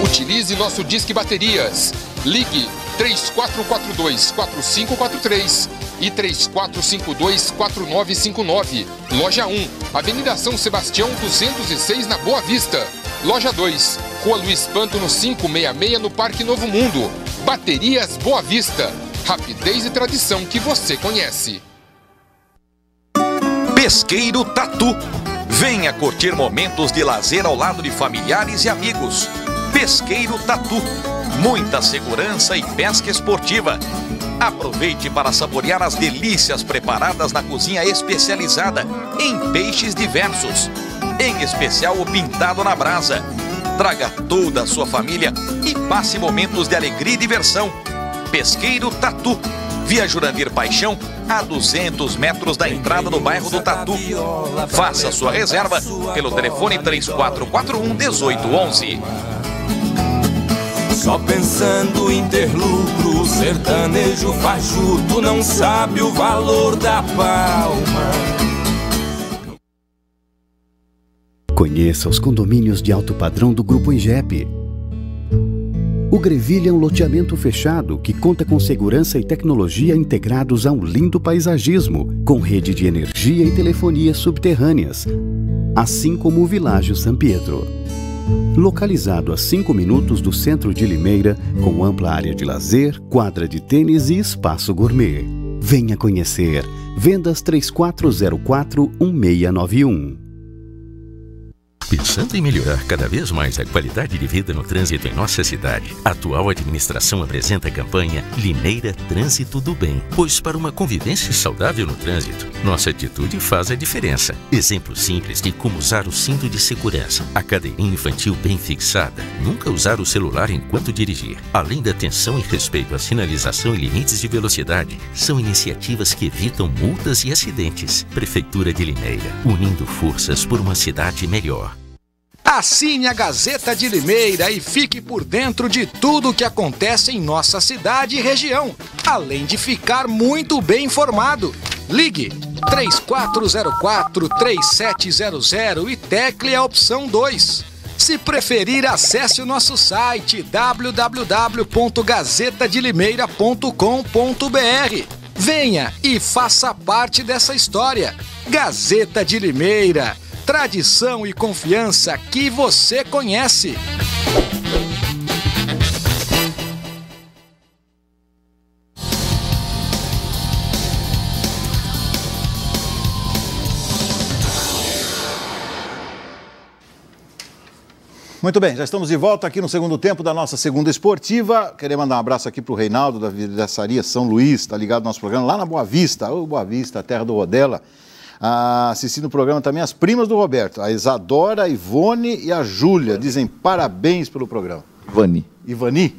Utilize nosso Disque Baterias. Ligue 3442-4543 e 3452-4959. Loja 1, Avenida São Sebastião 206, na Boa Vista. Loja 2, Rua Luiz Pântano 566, no Parque Novo Mundo. Baterias Boa Vista. Rapidez e tradição que você conhece. Pesqueiro Tatu. Venha curtir momentos de lazer ao lado de familiares e amigos. Pesqueiro Tatu. Muita segurança e pesca esportiva. Aproveite para saborear as delícias preparadas na cozinha especializada em peixes diversos. Em especial o pintado na brasa. Traga toda a sua família e passe momentos de alegria e diversão. Pesqueiro Tatu. Via Jurandir Paixão, a 200 metros da entrada do bairro do Tatu. Faça sua reserva pelo telefone 3441-1811. Só pensando em ter lucro, sertanejo fajuto não sabe o valor da palma. Conheça os condomínios de alto padrão do Grupo Ingep. O Grevilha é um loteamento fechado que conta com segurança e tecnologia integrados a um lindo paisagismo, com rede de energia e telefonia subterrâneas, assim como o Világio São Pedro. Localizado a 5 minutos do centro de Limeira, com ampla área de lazer, quadra de tênis e espaço gourmet. Venha conhecer. Vendas 3404-1691. Pensando em melhorar cada vez mais a qualidade de vida no trânsito em nossa cidade, a atual administração apresenta a campanha Limeira Trânsito do Bem. Pois para uma convivência saudável no trânsito, nossa atitude faz a diferença. Exemplos simples de como usar o cinto de segurança, a cadeirinha infantil bem fixada, nunca usar o celular enquanto dirigir. Além da atenção e respeito à sinalização e limites de velocidade, são iniciativas que evitam multas e acidentes. Prefeitura de Limeira, unindo forças por uma cidade melhor. Assine a Gazeta de Limeira e fique por dentro de tudo o que acontece em nossa cidade e região, além de ficar muito bem informado. Ligue 3404-3700 e tecle a opção 2. Se preferir, acesse o nosso site www.gazetadelimeira.com.br. Venha e faça parte dessa história. Gazeta de Limeira, tradição e confiança que você conhece. Muito bem, já estamos de volta aqui no segundo tempo da nossa segunda esportiva. Queria mandar um abraço aqui para o Reinaldo da Vidraçaria São Luís, está ligado no nosso programa lá na Boa Vista. Ô, Boa Vista, a terra do Rodela. Assistindo o programa também as primas do Roberto, a Isadora, a Ivone e a Júlia. Dizem parabéns pelo programa. Ivani?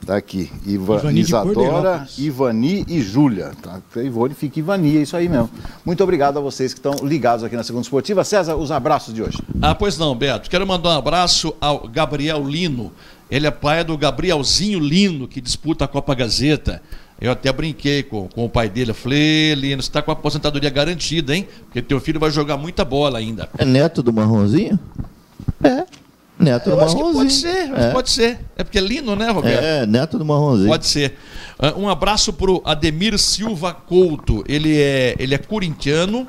Tá aqui. Isadora, Ivani e Júlia. Tá? Ivone fica Ivani, é isso aí mesmo. Muito obrigado a vocês que estão ligados aqui na Segunda Esportiva. César, os abraços de hoje. Pois não, Beto. Quero mandar um abraço ao Gabriel Lino. Ele é pai do Gabrielzinho Lino, que disputa a Copa Gazeta. Eu até brinquei com o pai dele. Eu falei, Lino, você está com a aposentadoria garantida, hein? Porque teu filho vai jogar muita bola ainda. É neto do Marronzinho? É. Neto do Marronzinho. Pode ser, pode ser. É porque é Lino, né, Roberto? É, neto do Marronzinho. Pode ser. Um abraço pro Ademir Silva Couto. Ele é corintiano,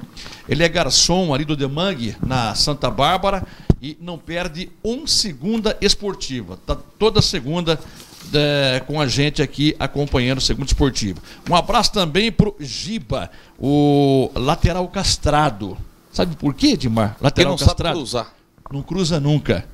ele é garçom ali do Demangue, na Santa Bárbara, e não perde um segunda esportiva. Tá toda segunda com a gente aqui acompanhando o Segunda Esportiva. Um abraço também pro Giba, o lateral castrado. Sabe por quê, Edmar? Lateral castrado. Sabe cruzar. Não cruza nunca.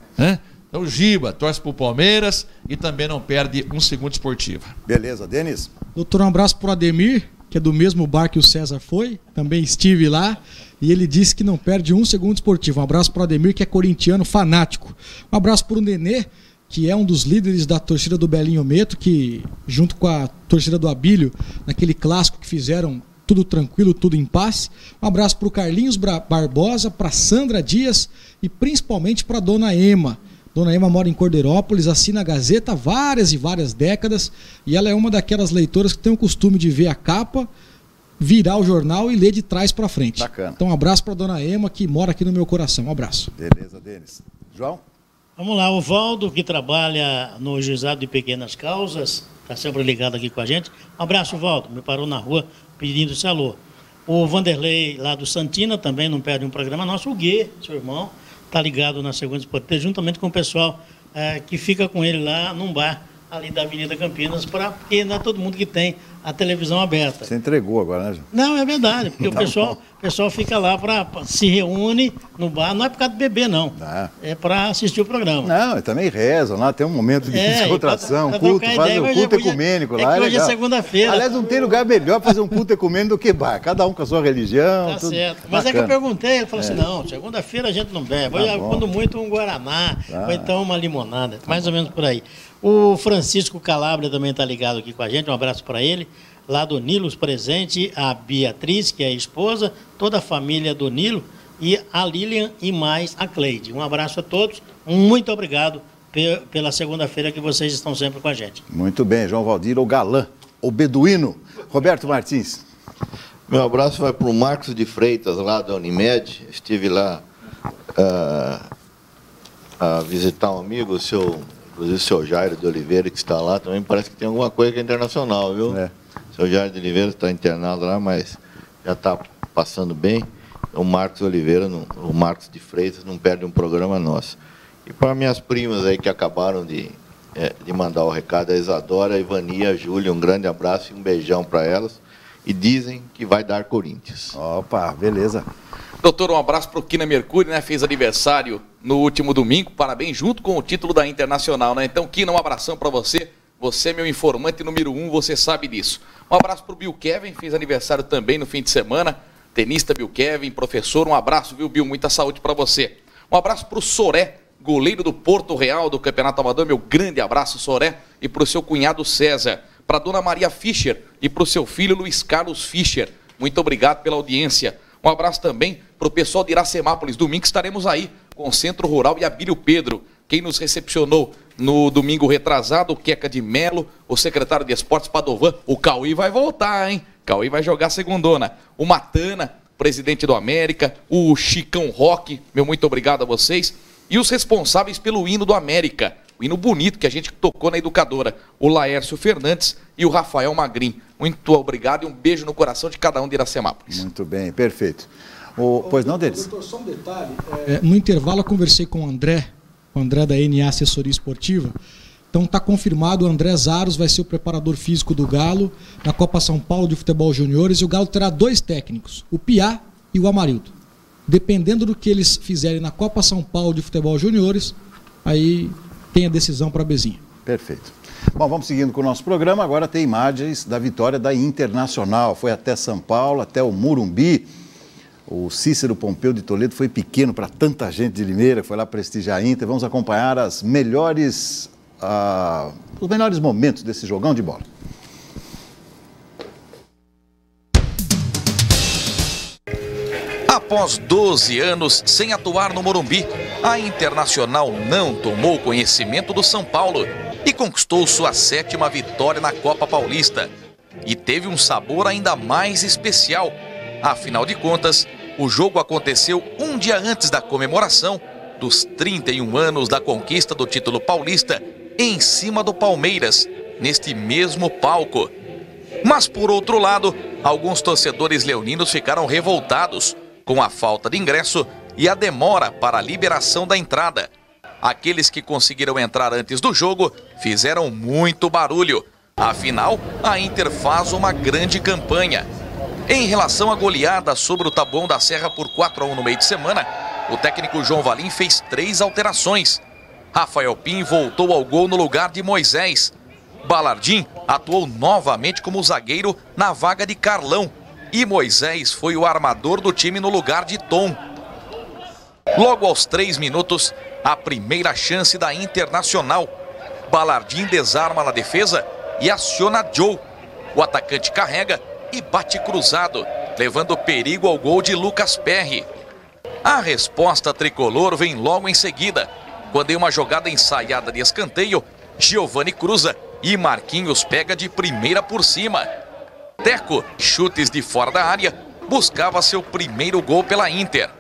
Então o Giba torce pro Palmeiras e também não perde um segundo esportiva. Beleza, Denis? Doutor, um abraço pro Ademir, que é do mesmo bar que o César foi, também estive lá, e ele disse que não perde um segundo esportivo. Um abraço pro Ademir, que é corintiano fanático. Um abraço pro Nenê, que é um dos líderes da torcida do Belinho Meto, que junto com a torcida do Abílio, naquele clássico que fizeram tudo tranquilo, tudo em paz. Um abraço para o Carlinhos Barbosa, para Sandra Dias e principalmente para a Dona Ema. Dona Ema mora em Cordeirópolis, assina a Gazeta há várias e várias décadas e ela é uma daquelas leitoras que tem o costume de ver a capa, virar o jornal e ler de trás para frente. Bacana. Então um abraço para a Dona Ema, que mora aqui no meu coração. Um abraço. Beleza, Denis. João? Vamos lá, o Valdo, que trabalha no Juizado de Pequenas Causas, está sempre ligado aqui com a gente. Um abraço, Valdo, me parou na rua pedindo esse alô. O Vanderlei, lá do Santina, também não perde um programa nosso. O Gui, seu irmão, está ligado na Segunda Esportiva, juntamente com o pessoal que fica com ele lá num bar ali da Avenida Campinas, porque não é todo mundo que tem a televisão aberta. Você entregou agora, né, João? Não, é verdade, porque o pessoal fica lá, se reúne no bar, não é por causa de beber, não. É para assistir o programa. Não, também rezam lá, tem um momento de descontração, culto, faz um culto ecumênico lá. Hoje é segunda-feira. Aliás, não tem lugar melhor fazer um culto ecumênico do que bar, cada um com a sua religião. Tá certo. Mas é que eu perguntei, ele falou assim, não, segunda-feira a gente não bebe, quando muito um Guaraná, ou então uma limonada, mais ou menos por aí. O Francisco Calabria também está ligado aqui com a gente, um abraço para ele. Lá do Nilos presente, a Beatriz, que é a esposa, toda a família do Nilo, e a Lilian e mais a Cleide. Um abraço a todos, muito obrigado pela segunda-feira que vocês estão sempre com a gente. Muito bem, João Valdir, o galã, o beduíno. Roberto Martins. Meu abraço vai para o Marcos de Freitas, lá da Unimed. Estive lá a visitar um amigo, inclusive o seu Jairo de Oliveira, que está lá também. Parece que tem alguma coisa que é internacional, viu? O seu Jairo de Oliveira está internado lá, mas já está passando bem. O Marcos Oliveira, o Marcos de Freitas, não perde um programa nosso. E para minhas primas aí que acabaram de mandar o recado, a Isadora, a Ivani e a Júlia, um grande abraço e um beijão para elas. E dizem que vai dar Corinthians. Opa, beleza. Doutor, um abraço para o Kina Mercúrio, né? Fez aniversário no último domingo. Parabéns, junto com o título da Internacional, né? Então, Kina, um abração para você. Você é meu informante número 1, você sabe disso. Um abraço para o Bill Kevin, fez aniversário também no fim de semana. Tenista Bill Kevin, professor, um abraço, viu, Bill? Muita saúde para você. Um abraço para o Soré, goleiro do Porto Real do Campeonato Amador. Meu grande abraço, Soré. E para o seu cunhado César. Para a dona Maria Fischer e para o seu filho Luiz Carlos Fischer. Muito obrigado pela audiência. Um abraço também para o pessoal de Iracemápolis. Domingo estaremos aí com o Centro Rural e Abílio Pedro. Quem nos recepcionou no domingo retrasado, o Queca de Melo, o secretário de Esportes Padovan. O Cauí vai voltar, hein? Cauí vai jogar segundona. O Matana, presidente do América. O Chicão Roque, meu muito obrigado a vocês. E os responsáveis pelo hino do América. O hino bonito que a gente tocou na Educadora. O Laércio Fernandes e o Rafael Magrin. Muito obrigado e um beijo no coração de cada um de Iracemápolis. Muito bem, perfeito. Pois não, Denis? Doutor, só um detalhe. No intervalo eu conversei com o André da NA Assessoria Esportiva. Então está confirmado, o André Zaros vai ser o preparador físico do Galo na Copa São Paulo de Futebol Juniores, e o Galo terá 2 técnicos, o Piá e o Amarildo. Dependendo do que eles fizerem na Copa São Paulo de Futebol Juniores, aí tem a decisão para a Bezinha. Perfeito. Bom, vamos seguindo com o nosso programa. Agora tem imagens da vitória da Internacional. Foi até São Paulo, até o Morumbi. O Cícero Pompeu de Toledo foi pequeno para tanta gente de Limeira, foi lá prestigiar a Inter. Vamos acompanhar os melhores momentos desse jogão de bola. Após 12 anos sem atuar no Morumbi, a Internacional não tomou conhecimento do São Paulo e conquistou sua 7ª vitória na Copa Paulista. E teve um sabor ainda mais especial. Afinal de contas, o jogo aconteceu um dia antes da comemoração dos 31 anos da conquista do título paulista em cima do Palmeiras, neste mesmo palco. Mas, por outro lado, alguns torcedores leoninos ficaram revoltados com a falta de ingresso e a demora para a liberação da entrada. Aqueles que conseguiram entrar antes do jogo fizeram muito barulho. Afinal, a Inter faz uma grande campanha. Em relação à goleada sobre o Taboão da Serra por 4-1 no meio de semana, o técnico João Valim fez 3 alterações. Rafael Pim voltou ao gol no lugar de Moisés. Balardim atuou novamente como zagueiro na vaga de Carlão. E Moisés foi o armador do time no lugar de Tom. Logo aos 3 minutos, a primeira chance da Internacional. Balardim desarma na defesa e aciona Joe. O atacante carrega e bate cruzado, levando perigo ao gol de Lucas Perry. A resposta tricolor vem logo em seguida, quando em uma jogada ensaiada de escanteio, Giovani cruza e Marquinhos pega de primeira por cima. Teco, chutes de fora da área, buscava seu primeiro gol pela Inter.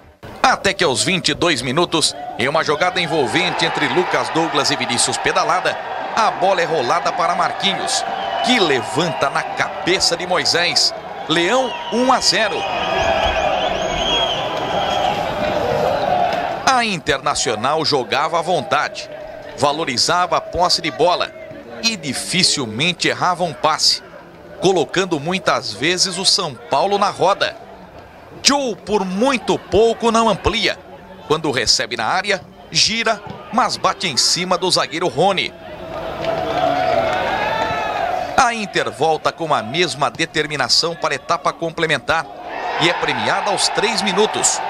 Até que aos 22 minutos, em uma jogada envolvente entre Lucas Douglas e Vinícius Pedalada, a bola é rolada para Marquinhos, que levanta na cabeça de Moisés. Leão 1-0. A Internacional jogava à vontade, valorizava a posse de bola e dificilmente errava um passe, colocando muitas vezes o São Paulo na roda. Joe por muito pouco não amplia. Quando recebe na área, gira, mas bate em cima do zagueiro Rony. A Inter volta com a mesma determinação para a etapa complementar e é premiada aos 3 minutos,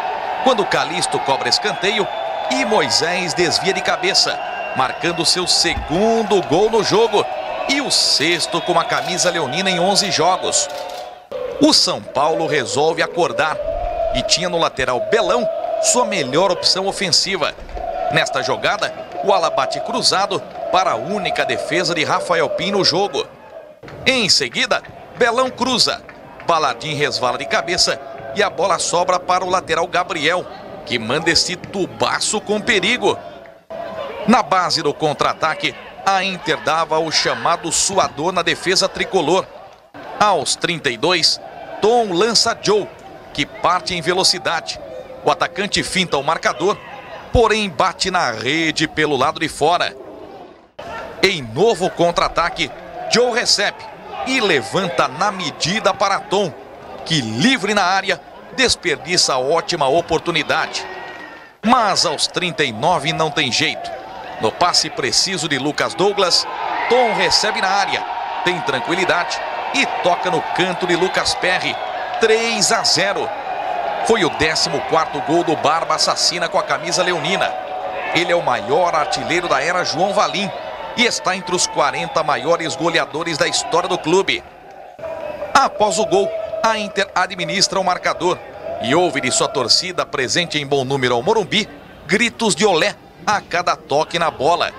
quando Calixto cobra escanteio e Moisés desvia de cabeça, marcando seu 2º gol no jogo e o 6º com a camisa leonina em 11 jogos. O São Paulo resolve acordar e tinha no lateral Belão sua melhor opção ofensiva. Nesta jogada, o ala bate cruzado para a única defesa de Rafael Pim no jogo. Em seguida, Belão cruza, Balardim resvala de cabeça e a bola sobra para o lateral Gabriel, que manda esse tubaço com perigo. Na base do contra-ataque, a Inter dava o chamado suador na defesa tricolor. Aos 32, Tom lança Joe, que parte em velocidade. O atacante finta o marcador, porém bate na rede pelo lado de fora. Em novo contra-ataque, Joe recebe e levanta na medida para Tom, que livre na área, desperdiça a ótima oportunidade. Mas aos 39 não tem jeito. No passe preciso de Lucas Douglas, Tom recebe na área, tem tranquilidade e toca no canto de Lucas Perry. 3-0. Foi o 14º gol do Barba Assassina com a camisa leonina. Ele é o maior artilheiro da era João Valim e está entre os 40 maiores goleadores da história do clube. Após o gol, a Inter administra o marcador e ouve de sua torcida presente em bom número ao Morumbi gritos de olé a cada toque na bola.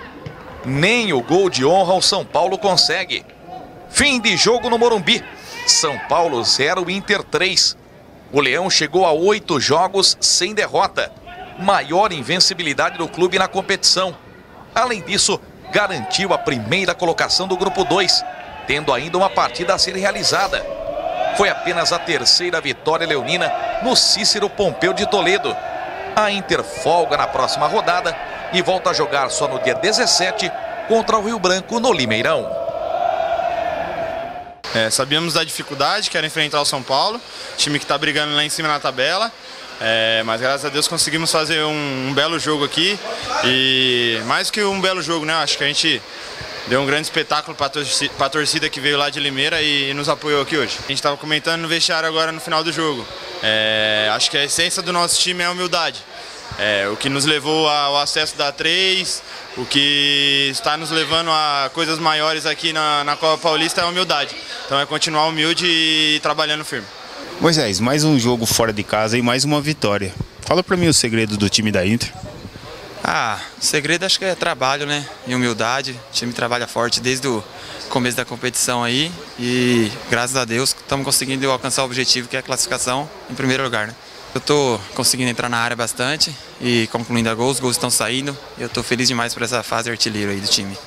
Nem o gol de honra o São Paulo consegue. Fim de jogo no Morumbi. São Paulo 0, Inter 3. O Leão chegou a 8 jogos sem derrota. Maior invencibilidade do clube na competição. Além disso, garantiu a primeira colocação do Grupo 2 tendo ainda uma partida a ser realizada. Foi apenas a terceira vitória leonina no Cícero Pompeu de Toledo. A Inter folga na próxima rodada e volta a jogar só no dia 17 contra o Rio Branco no Limeirão. Sabíamos da dificuldade que era enfrentar o São Paulo, time que está brigando lá em cima na tabela, mas graças a Deus conseguimos fazer um belo jogo aqui, e mais que um belo jogo, né? Acho que a gente deu um grande espetáculo para a torcida que veio lá de Limeira e nos apoiou aqui hoje. A gente estava comentando no vestiário agora no final do jogo, acho que a essência do nosso time é a humildade. O que nos levou ao acesso da A3, o que está nos levando a coisas maiores aqui na Copa Paulista é a humildade. Então é continuar humilde e trabalhando firme. Moisés, mais um jogo fora de casa e mais uma vitória. Fala pra mim o segredo do time da Inter. O segredo acho que é trabalho, né? E humildade. O time trabalha forte desde o começo da competição aí e graças a Deus estamos conseguindo alcançar o objetivo, que é a classificação em primeiro lugar, né? Eu estou conseguindo entrar na área bastante e concluindo a gols, os gols estão saindo e eu estou feliz demais por essa fase artilheiro aí do time.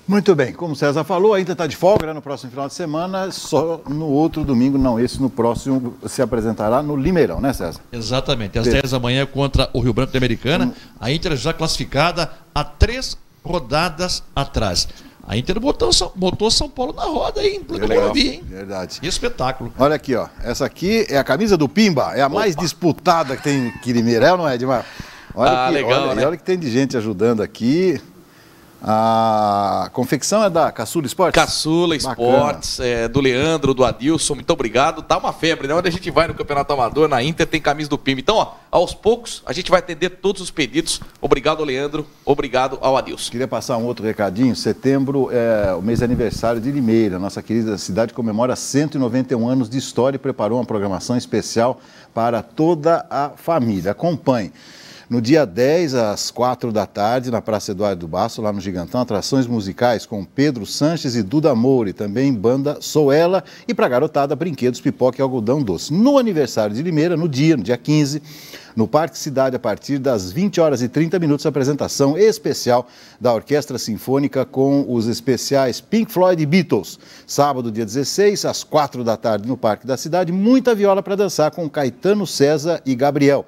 Muito bem, como o César falou, a Inter está de folga, né, no próximo final de semana, só no outro domingo, não esse, no próximo se apresentará no Limeirão, né, César? Exatamente, às 10 da manhã contra o Rio Branco da Americana, a Inter já classificada há 3 rodadas atrás. A Inter botou São Paulo na roda aí, em Morumbi, hein? Verdade. Que espetáculo. Olha aqui, ó. Essa aqui é a camisa do Pimba, é a mais disputada que tem aqui em Limeira, é ou não é, Edmar? Olha legal, né? Olha que tem de gente ajudando aqui. A confecção é da Caçula Esportes? Caçula Esportes, do Leandro, do Adilson, muito obrigado. Tá uma febre, né? Onde a gente vai no Campeonato Amador, na Inter tem camisa do Pimba. Então, ó, aos poucos a gente vai atender todos os pedidos. Obrigado ao Leandro, obrigado ao Adilson. Queria passar um outro recadinho. Setembro é o mês de aniversário de Limeira. Nossa querida cidade comemora 191 anos de história e preparou uma programação especial para toda a família. Acompanhe. No dia 10, às 4 da tarde, na Praça Eduardo do Baço, lá no Gigantão, atrações musicais com Pedro Sanches e Duda Moura, e também banda Sou Ela, e para garotada, brinquedos, pipoca e algodão doce. No aniversário de Limeira, no dia 15, no Parque Cidade, a partir das 20h30, apresentação especial da Orquestra Sinfônica com os especiais Pink Floyd e Beatles. Sábado, dia 16, às 4 da tarde, no Parque da Cidade, muita viola para dançar com Caetano César e Gabriel.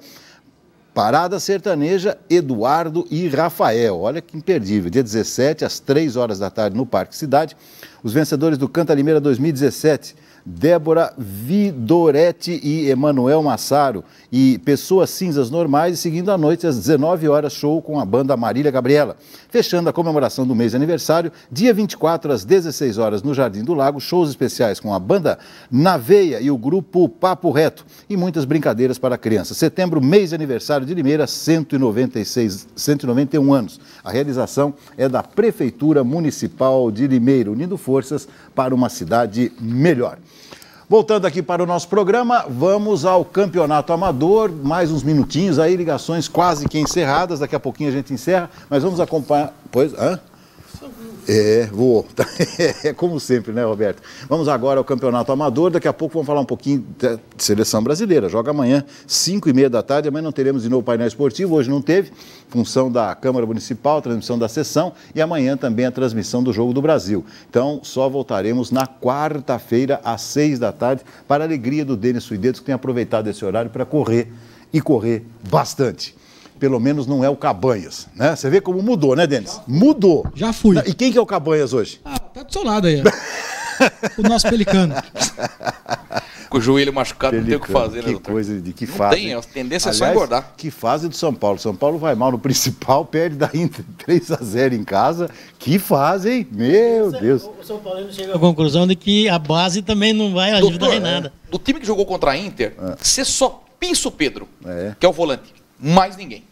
Parada sertaneja, Eduardo e Rafael. Olha que imperdível. Dia 17, às 3 horas da tarde, no Parque Cidade. Os vencedores do Canta Limeira 2017, Débora Vidoretti e Emanuel Massaro. E Pessoas Cinzas Normais. E seguindo a noite, às 19 horas, show com a banda Marília Gabriela. Fechando a comemoração do mês de aniversário, dia 24, às 16 horas, no Jardim do Lago, shows especiais com a banda Na Veia e o grupo Papo Reto. E muitas brincadeiras para crianças. Setembro, mês de aniversário de Limeira, 191 anos. A realização é da Prefeitura Municipal de Limeira, unindo forças para uma cidade melhor. Voltando aqui para o nosso programa, vamos ao Campeonato Amador, mais uns minutinhos aí, ligações quase que encerradas, daqui a pouquinho a gente encerra, mas vamos acompanhar... Pois, vou. É como sempre, né, Roberto? Vamos agora ao Campeonato Amador, daqui a pouco vamos falar um pouquinho de seleção brasileira. Joga amanhã, 5h30 da tarde, amanhã não teremos de novo painel esportivo, hoje não teve, função da Câmara Municipal, transmissão da sessão, e amanhã também a transmissão do Jogo do Brasil. Então, só voltaremos na quarta-feira, às 6 da tarde, para a alegria do Denis Suidetos, que tem aproveitado esse horário para correr, e correr bastante. Pelo menos não é o Cabanhas, né? Você vê como mudou, né, Denis? Mudou. Já fui. E quem que é o Cabanhas hoje? Tá do seu lado aí. O nosso Pelicano. Com o joelho machucado, não tem o que fazer, né, doutor? Que coisa, de que fase. Tem, a tendência é só engordar. Que fase do São Paulo. São Paulo vai mal no principal, perde da Inter 3-0 em casa. Que fase, hein? Meu Deus. O São Paulo chega à conclusão de que a base também não vai ajudar em nada. Do time que jogou contra a Inter, você só pinça o Pedro, que é o volante. Mais ninguém.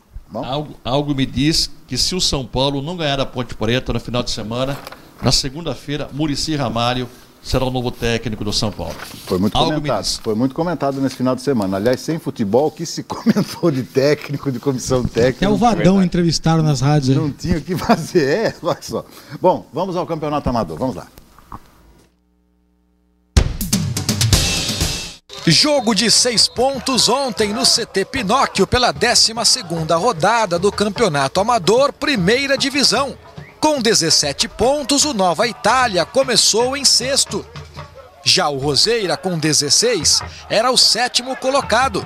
Algo me diz que se o São Paulo não ganhar a Ponte Preta no final de semana, na segunda-feira, Muricy Ramalho será o novo técnico do São Paulo. Foi muito comentado nesse final de semana. Aliás, sem futebol, o que se comentou de técnico, de comissão técnica. Até o Vadão entrevistaram nas rádios aí. Não tinha o que fazer, olha só. Bom, vamos ao Campeonato Amador, vamos lá. Jogo de 6 pontos ontem no CT Pinóquio pela 12ª rodada do Campeonato Amador, Primeira Divisão. Com 17 pontos, o Nova Itália começou em sexto. Já o Roseira, com 16, era o sétimo colocado.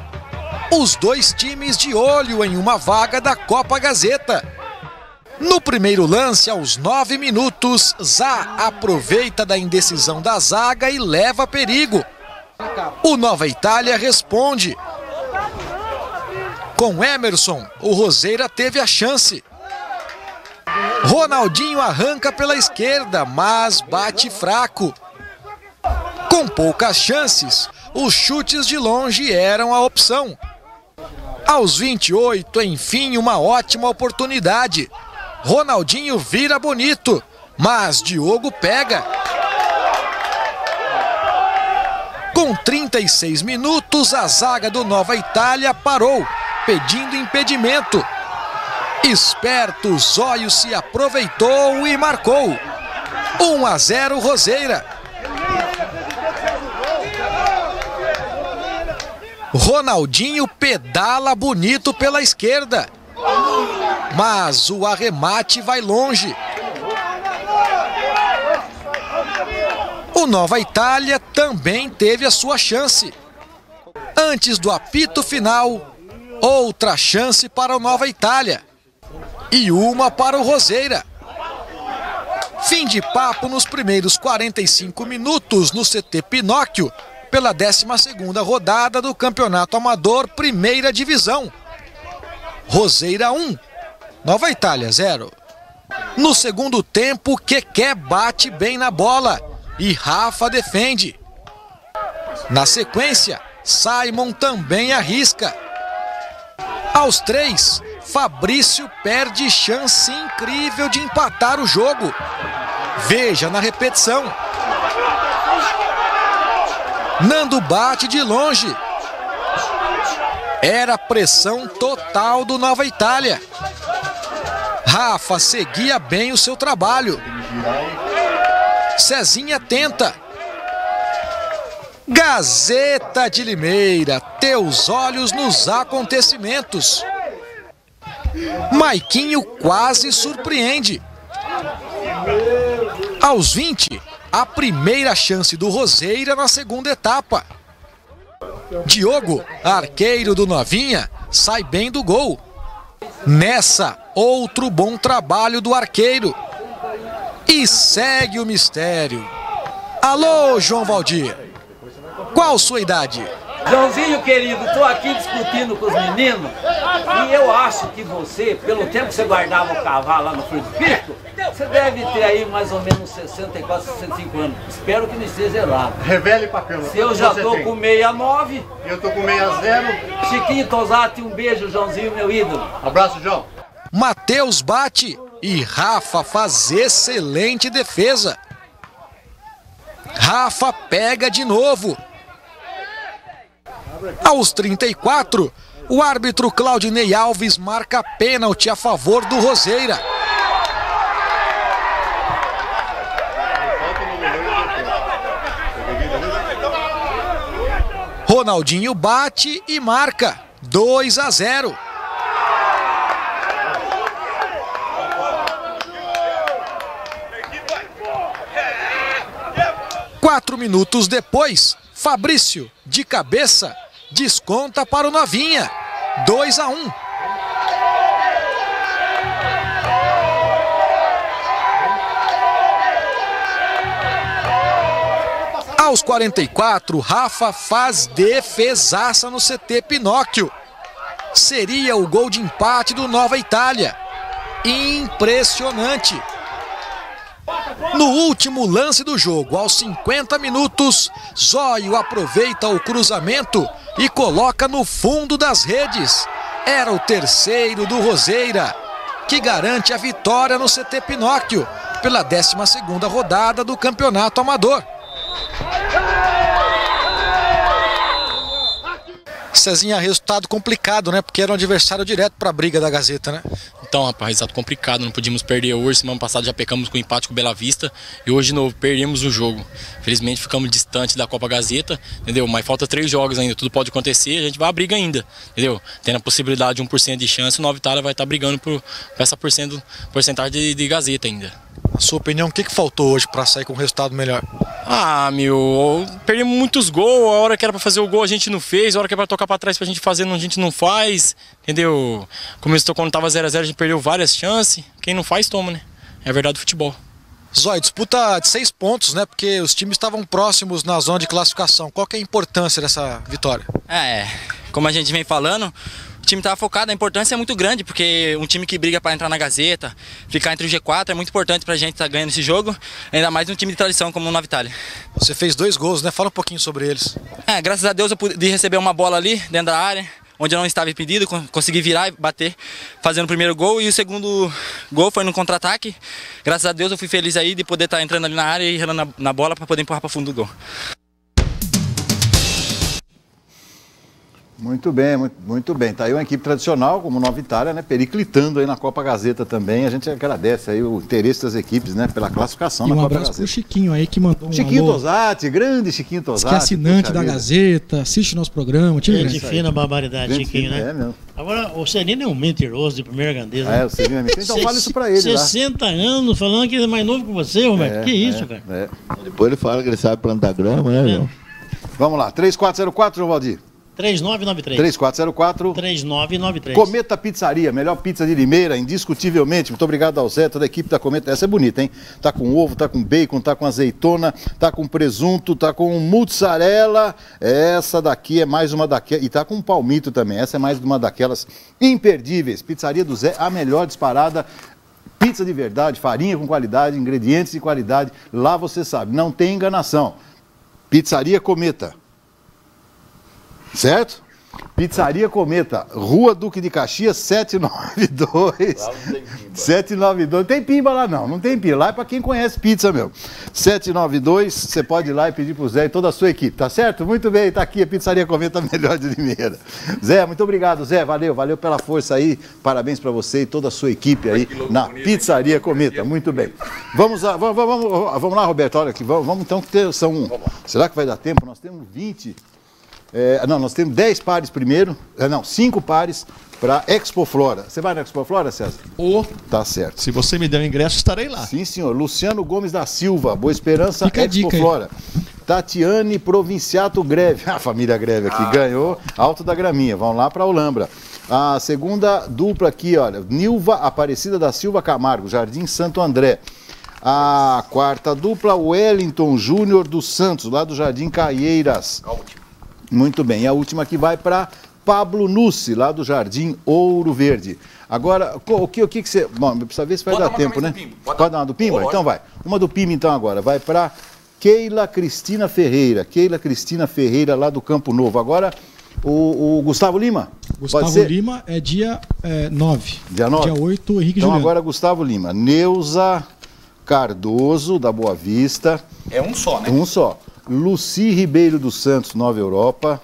Os dois times de olho em uma vaga da Copa Gazeta. No primeiro lance, aos 9 minutos, Zá aproveita da indecisão da zaga e leva perigo. O Nova Itália responde. Com Emerson, o Roseira teve a chance. Ronaldinho arranca pela esquerda, mas bate fraco. Com poucas chances, os chutes de longe eram a opção. Aos 28, enfim, uma ótima oportunidade. Ronaldinho vira bonito, mas Diogo pega. Com 36 minutos, a zaga do Nova Itália parou, pedindo impedimento. Esperto, Zóio se aproveitou e marcou. 1-0 Roseira. Ronaldinho pedala bonito pela esquerda, mas o arremate vai longe. O Nova Itália também teve a sua chance. Antes do apito final, outra chance para o Nova Itália e uma para o Roseira. Fim de papo nos primeiros 45 minutos no CT Pinóquio, pela 12ª rodada do Campeonato Amador Primeira Divisão. Roseira 1, Nova Itália 0. No segundo tempo, Keké bate bem na bola e Rafa defende. Na sequência, Simon também arrisca. Aos 3, Fabrício perde chance incrível de empatar o jogo. Veja na repetição. Nando bate de longe. Era pressão total do Nova Itália. Rafa seguia bem o seu trabalho. Cezinha tenta. Gazeta de Limeira, teus olhos nos acontecimentos. Maiquinho quase surpreende. Aos 20, a primeira chance do Roseira na segunda etapa. Diogo, arqueiro do Novinha, sai bem do gol. Nessa, outro bom trabalho do arqueiro. E segue o mistério. Alô, João Valdir. Qual sua idade? Joãozinho querido, estou aqui discutindo com os meninos e eu acho que você, pelo tempo que você guardava o cavalo lá no frigorífico, você deve ter aí mais ou menos 64, 65 anos. Espero que não esteja errado. Revele pra câmera. Se eu já estou com 69. Eu estou com 60. Chiquinho Tosati, um beijo, Joãozinho, meu ídolo. Abraço, João. Matheus bate e Rafa faz excelente defesa. Rafa pega de novo. Aos 34, o árbitro Claudinei Alves marca pênalti a favor do Roseira. Ronaldinho bate e marca 2-0. Quatro minutos depois, Fabrício, de cabeça, desconta para o Novinha. 2-1. Aos 44, Rafa faz defesaça no CT Pinóquio. Seria o gol de empate do Nova Itália. Impressionante. No último lance do jogo, aos 50 minutos, Zóio aproveita o cruzamento e coloca no fundo das redes. Era o terceiro do Roseira, que garante a vitória no CT Pinóquio, pela 12ª rodada do Campeonato Amador. Cezinha, resultado complicado, né? Porque era um adversário direto para a briga da Gazeta, né? Então, rapaz, resultado complicado, não podíamos perder hoje. Semana passada já pecamos com o empate com o Bela Vista e hoje de novo perdemos o jogo. Felizmente ficamos distantes da Copa Gazeta, entendeu? Mas falta 3 jogos ainda, tudo pode acontecer, a gente vai à briga ainda, entendeu? Tendo a possibilidade de 1% de chance, o Nova Itália vai estar brigando por essa porcentagem de Gazeta ainda. Na sua opinião, o que faltou hoje para sair com um resultado melhor? Ah, perdemos muitos gols, a hora que era para fazer o gol a gente não fez, a hora que era para tocar para trás pra gente fazer a gente não faz, entendeu? Começou quando tava 0 a 0 a gente perdeu várias chances, quem não faz toma, né? É a verdade do futebol. Zóio, disputa de 6 pontos, né? Porque os times estavam próximos na zona de classificação. Qual que é a importância dessa vitória? Como a gente vem falando, o time estava focado, a importância é muito grande, porque um time que briga para entrar na Gazeta, ficar entre o G4 é muito importante para a gente estar ganhando esse jogo, ainda mais um time de tradição como o Nova Itália. Você fez 2 gols, né? Fala um pouquinho sobre eles. Graças a Deus eu pude receber uma bola ali dentro da área, onde eu não estava impedido, consegui virar e bater, fazendo o primeiro gol, e o segundo gol foi no contra-ataque. Graças a Deus eu fui feliz aí de poder estar entrando ali na área e relando na bola para poder empurrar para fundo do gol. Muito bem, muito bem. Tá aí uma equipe tradicional, como Nova Itália, né? Periclitando aí na Copa Gazeta também. A gente agradece aí o interesse das equipes, né? Pela classificação na Copa Gazeta. Um abraço pro Chiquinho aí que mandou um Chiquinho alô. Tosati, grande Chiquinho Tosati. Que é assinante da Gazeta, assiste nosso programa. Gente fina, barbaridade, Gente Chiquinho, fina, né? É mesmo. Agora, o Celino é um mentiroso de primeira grandeza. O Celino é mentiroso. Então fala isso pra ele 60 anos falando que ele é mais novo que você, Roberto. Que isso, cara? Depois ele fala que ele sabe plantar grama, né, João? Vamos lá, 3404, João Valdir. 3993. 3404. 3993. Cometa Pizzaria, melhor pizza de Limeira, indiscutivelmente. Muito obrigado ao Zé, toda a equipe da Cometa. Essa é bonita, hein? Tá com ovo, tá com bacon, tá com azeitona, tá com presunto, tá com mussarela. Essa daqui é mais uma daquelas. E tá com palmito também. Essa é mais uma daquelas imperdíveis. Pizzaria do Zé, a melhor disparada. Pizza de verdade, farinha com qualidade, ingredientes de qualidade. Lá você sabe, não tem enganação. Pizzaria Cometa. Certo? Pizzaria Cometa, Rua Duque de Caxias, 792. Lá não tem pimba. 792. Não tem pimba lá não, não tem pimba. Lá é para quem conhece pizza mesmo. 792, você pode ir lá e pedir pro Zé e toda a sua equipe, tá certo? Muito bem, tá aqui a Pizzaria Cometa, melhor de Limeira. Zé, muito obrigado, Zé, valeu pela força aí. Parabéns para você e toda a sua equipe aí na Pizzaria Cometa. Muito bem. Vamos lá, Roberto, olha aqui, vamos então ter será que vai dar tempo? Nós temos 20. Nós temos 10 pares primeiro, 5 pares para Expo Flora. Você vai na Expo Flora, César? Tá certo. Se você me der o ingresso, estarei lá. Sim, senhor. Luciano Gomes da Silva, Boa Esperança, Expo Flora. Tatiane Provinciato Greve, a família Greve aqui ganhou, Alto da Graminha, vão lá para Olambra. A segunda dupla aqui, olha, Nilva Aparecida da Silva Camargo, Jardim Santo André. A quarta dupla, Wellington Júnior dos Santos, lá do Jardim Caieiras. Muito bem, e a última que vai para Pablo Nussi, lá do Jardim Ouro Verde. Agora, o que você... Bom, precisa ver se vai dar tempo, né? Pode dar uma do Pimba? Então vai. Uma do Pimba, então, agora. Vai para Keila Cristina Ferreira. Keila Cristina Ferreira, lá do Campo Novo. Agora, o Gustavo Lima. Gustavo Lima é dia 9. Dia 9? Dia 8, Henrique Então, Juliano. agora, Gustavo Lima. Neuza Cardoso, da Boa Vista. É um só, né? Um só. Luci Ribeiro dos Santos, Nova Europa.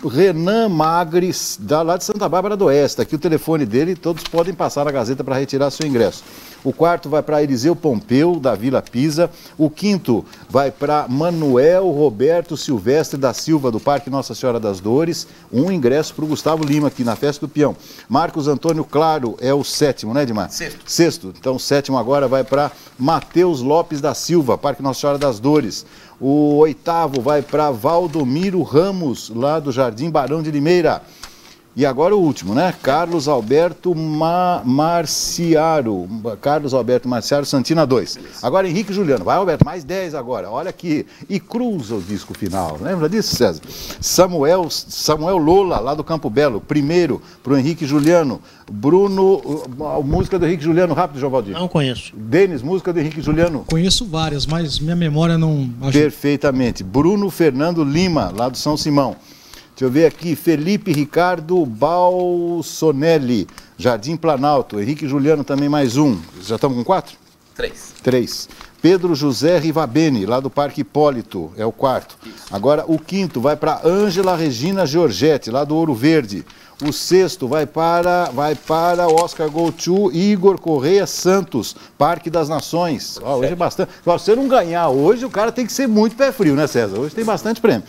Renan Magres, lá de Santa Bárbara do Oeste. Aqui o telefone dele, todos podem passar na Gazeta para retirar seu ingresso. O quarto vai para Eliseu Pompeu, da Vila Pisa. O quinto vai para Manuel Roberto Silvestre da Silva, do Parque Nossa Senhora das Dores. Um ingresso para o Gustavo Lima, aqui na Festa do Peão. Marcos Antônio Claro é o sétimo, né, Edmar? Sexto. Então o sétimo agora vai para Matheus Lopes da Silva, Parque Nossa Senhora das Dores. O oitavo vai para Valdomiro Ramos, lá do Jardim Barão de Limeira. E agora o último, né? Carlos Alberto Marciaro. Carlos Alberto Marciaro, Santina 2. Agora Henrique Juliano. Vai, Alberto, mais 10 agora. Olha aqui. E cruza o disco final. Lembra disso, César? Samuel Lola, lá do Campo Belo. Primeiro para o Henrique Juliano. Bruno, a música do Henrique Juliano, rápido, João Valdir. Não conheço. Denis, música do Henrique Juliano. Conheço várias, mas minha memória não ajuda. Perfeitamente. Bruno Fernando Lima, lá do São Simão. Deixa eu ver aqui, Felipe Ricardo Balsonelli, Jardim Planalto. Henrique Juliano também mais um. Já estamos com 4? 3. Pedro José Rivabene, lá do Parque Hipólito, é o quarto. Agora o quinto vai para Ângela Regina Giorgetti, lá do Ouro Verde. O sexto vai para Oscar Gouchu Igor Correia Santos, Parque das Nações. Hoje é bastante. Se você não ganhar hoje, o cara tem que ser muito pé frio, né, César? Hoje tem bastante prêmio.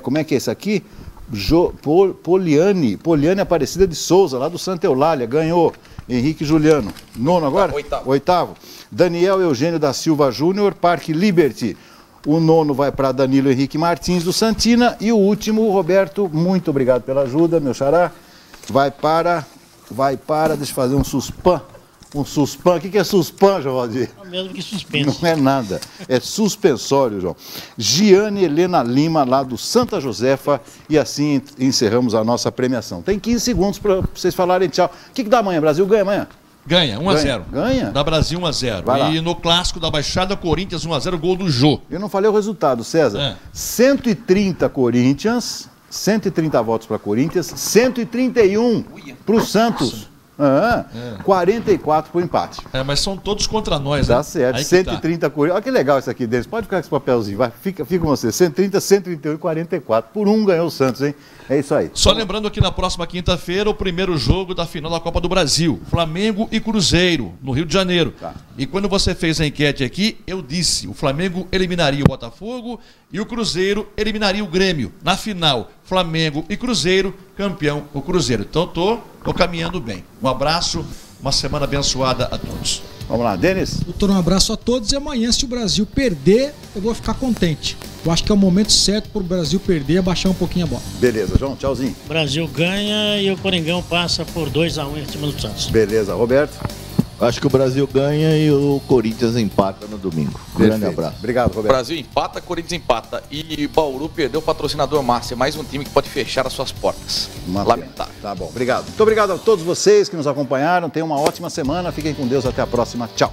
Como é que é esse aqui? Poliane Aparecida de Souza, lá do Santa Eulália, ganhou. Henrique Juliano. Nono agora? Oitavo. Daniel Eugênio da Silva Júnior, Parque Liberty. O nono vai para Danilo Henrique Martins do Santina. E o último, Roberto, muito obrigado pela ajuda, meu xará. Vai para, deixa eu fazer um suspan. Um suspan. O que é suspan, João Valdir? É o mesmo que suspenso. Não é nada. É suspensório, João. Giane Helena Lima, lá do Santa Josefa. E assim encerramos a nossa premiação. Tem 15 segundos para vocês falarem tchau. O que dá amanhã? Brasil ganha amanhã? Ganha, 1-0. Ganha? Da Brasil 1-0. E no clássico da Baixada, Corinthians 1-0, gol do Jô. Eu não falei o resultado, César. 130 Corinthians, 130 votos para Corinthians, 131 para o Santos. 44 para o empate. Mas são todos contra nós, né? Tá certo, 130 Corinthians. Olha que legal isso aqui, Denis. Pode ficar com esse papelzinho, vai, fica com você. 130, 131 e 44. Por um ganhou o Santos, hein? É isso aí. Só lembrando que na próxima quinta-feira, o primeiro jogo da final da Copa do Brasil. Flamengo e Cruzeiro, no Rio de Janeiro. E quando você fez a enquete aqui, eu disse, o Flamengo eliminaria o Botafogo e o Cruzeiro eliminaria o Grêmio. Na final, Flamengo e Cruzeiro, campeão o Cruzeiro. Então tô caminhando bem. Um abraço, uma semana abençoada a todos. Vamos lá, Denis. Doutor, um abraço a todos e amanhã, se o Brasil perder, eu vou ficar contente. Eu acho que é o momento certo para o Brasil perder e abaixar um pouquinho a bola. Beleza, João, tchauzinho. O Brasil ganha e o Coringão passa por 2-1 em cima do Santos. Beleza, Roberto. Acho que o Brasil ganha e o Corinthians empata no domingo. Grande abraço. Obrigado, Roberto. Brasil empata, Corinthians empata. E Bauru perdeu o patrocinador Márcia. Mais um time que pode fechar as suas portas. Lamentável. Tá bom, obrigado. Muito obrigado a todos vocês que nos acompanharam. Tenham uma ótima semana. Fiquem com Deus. Até a próxima. Tchau.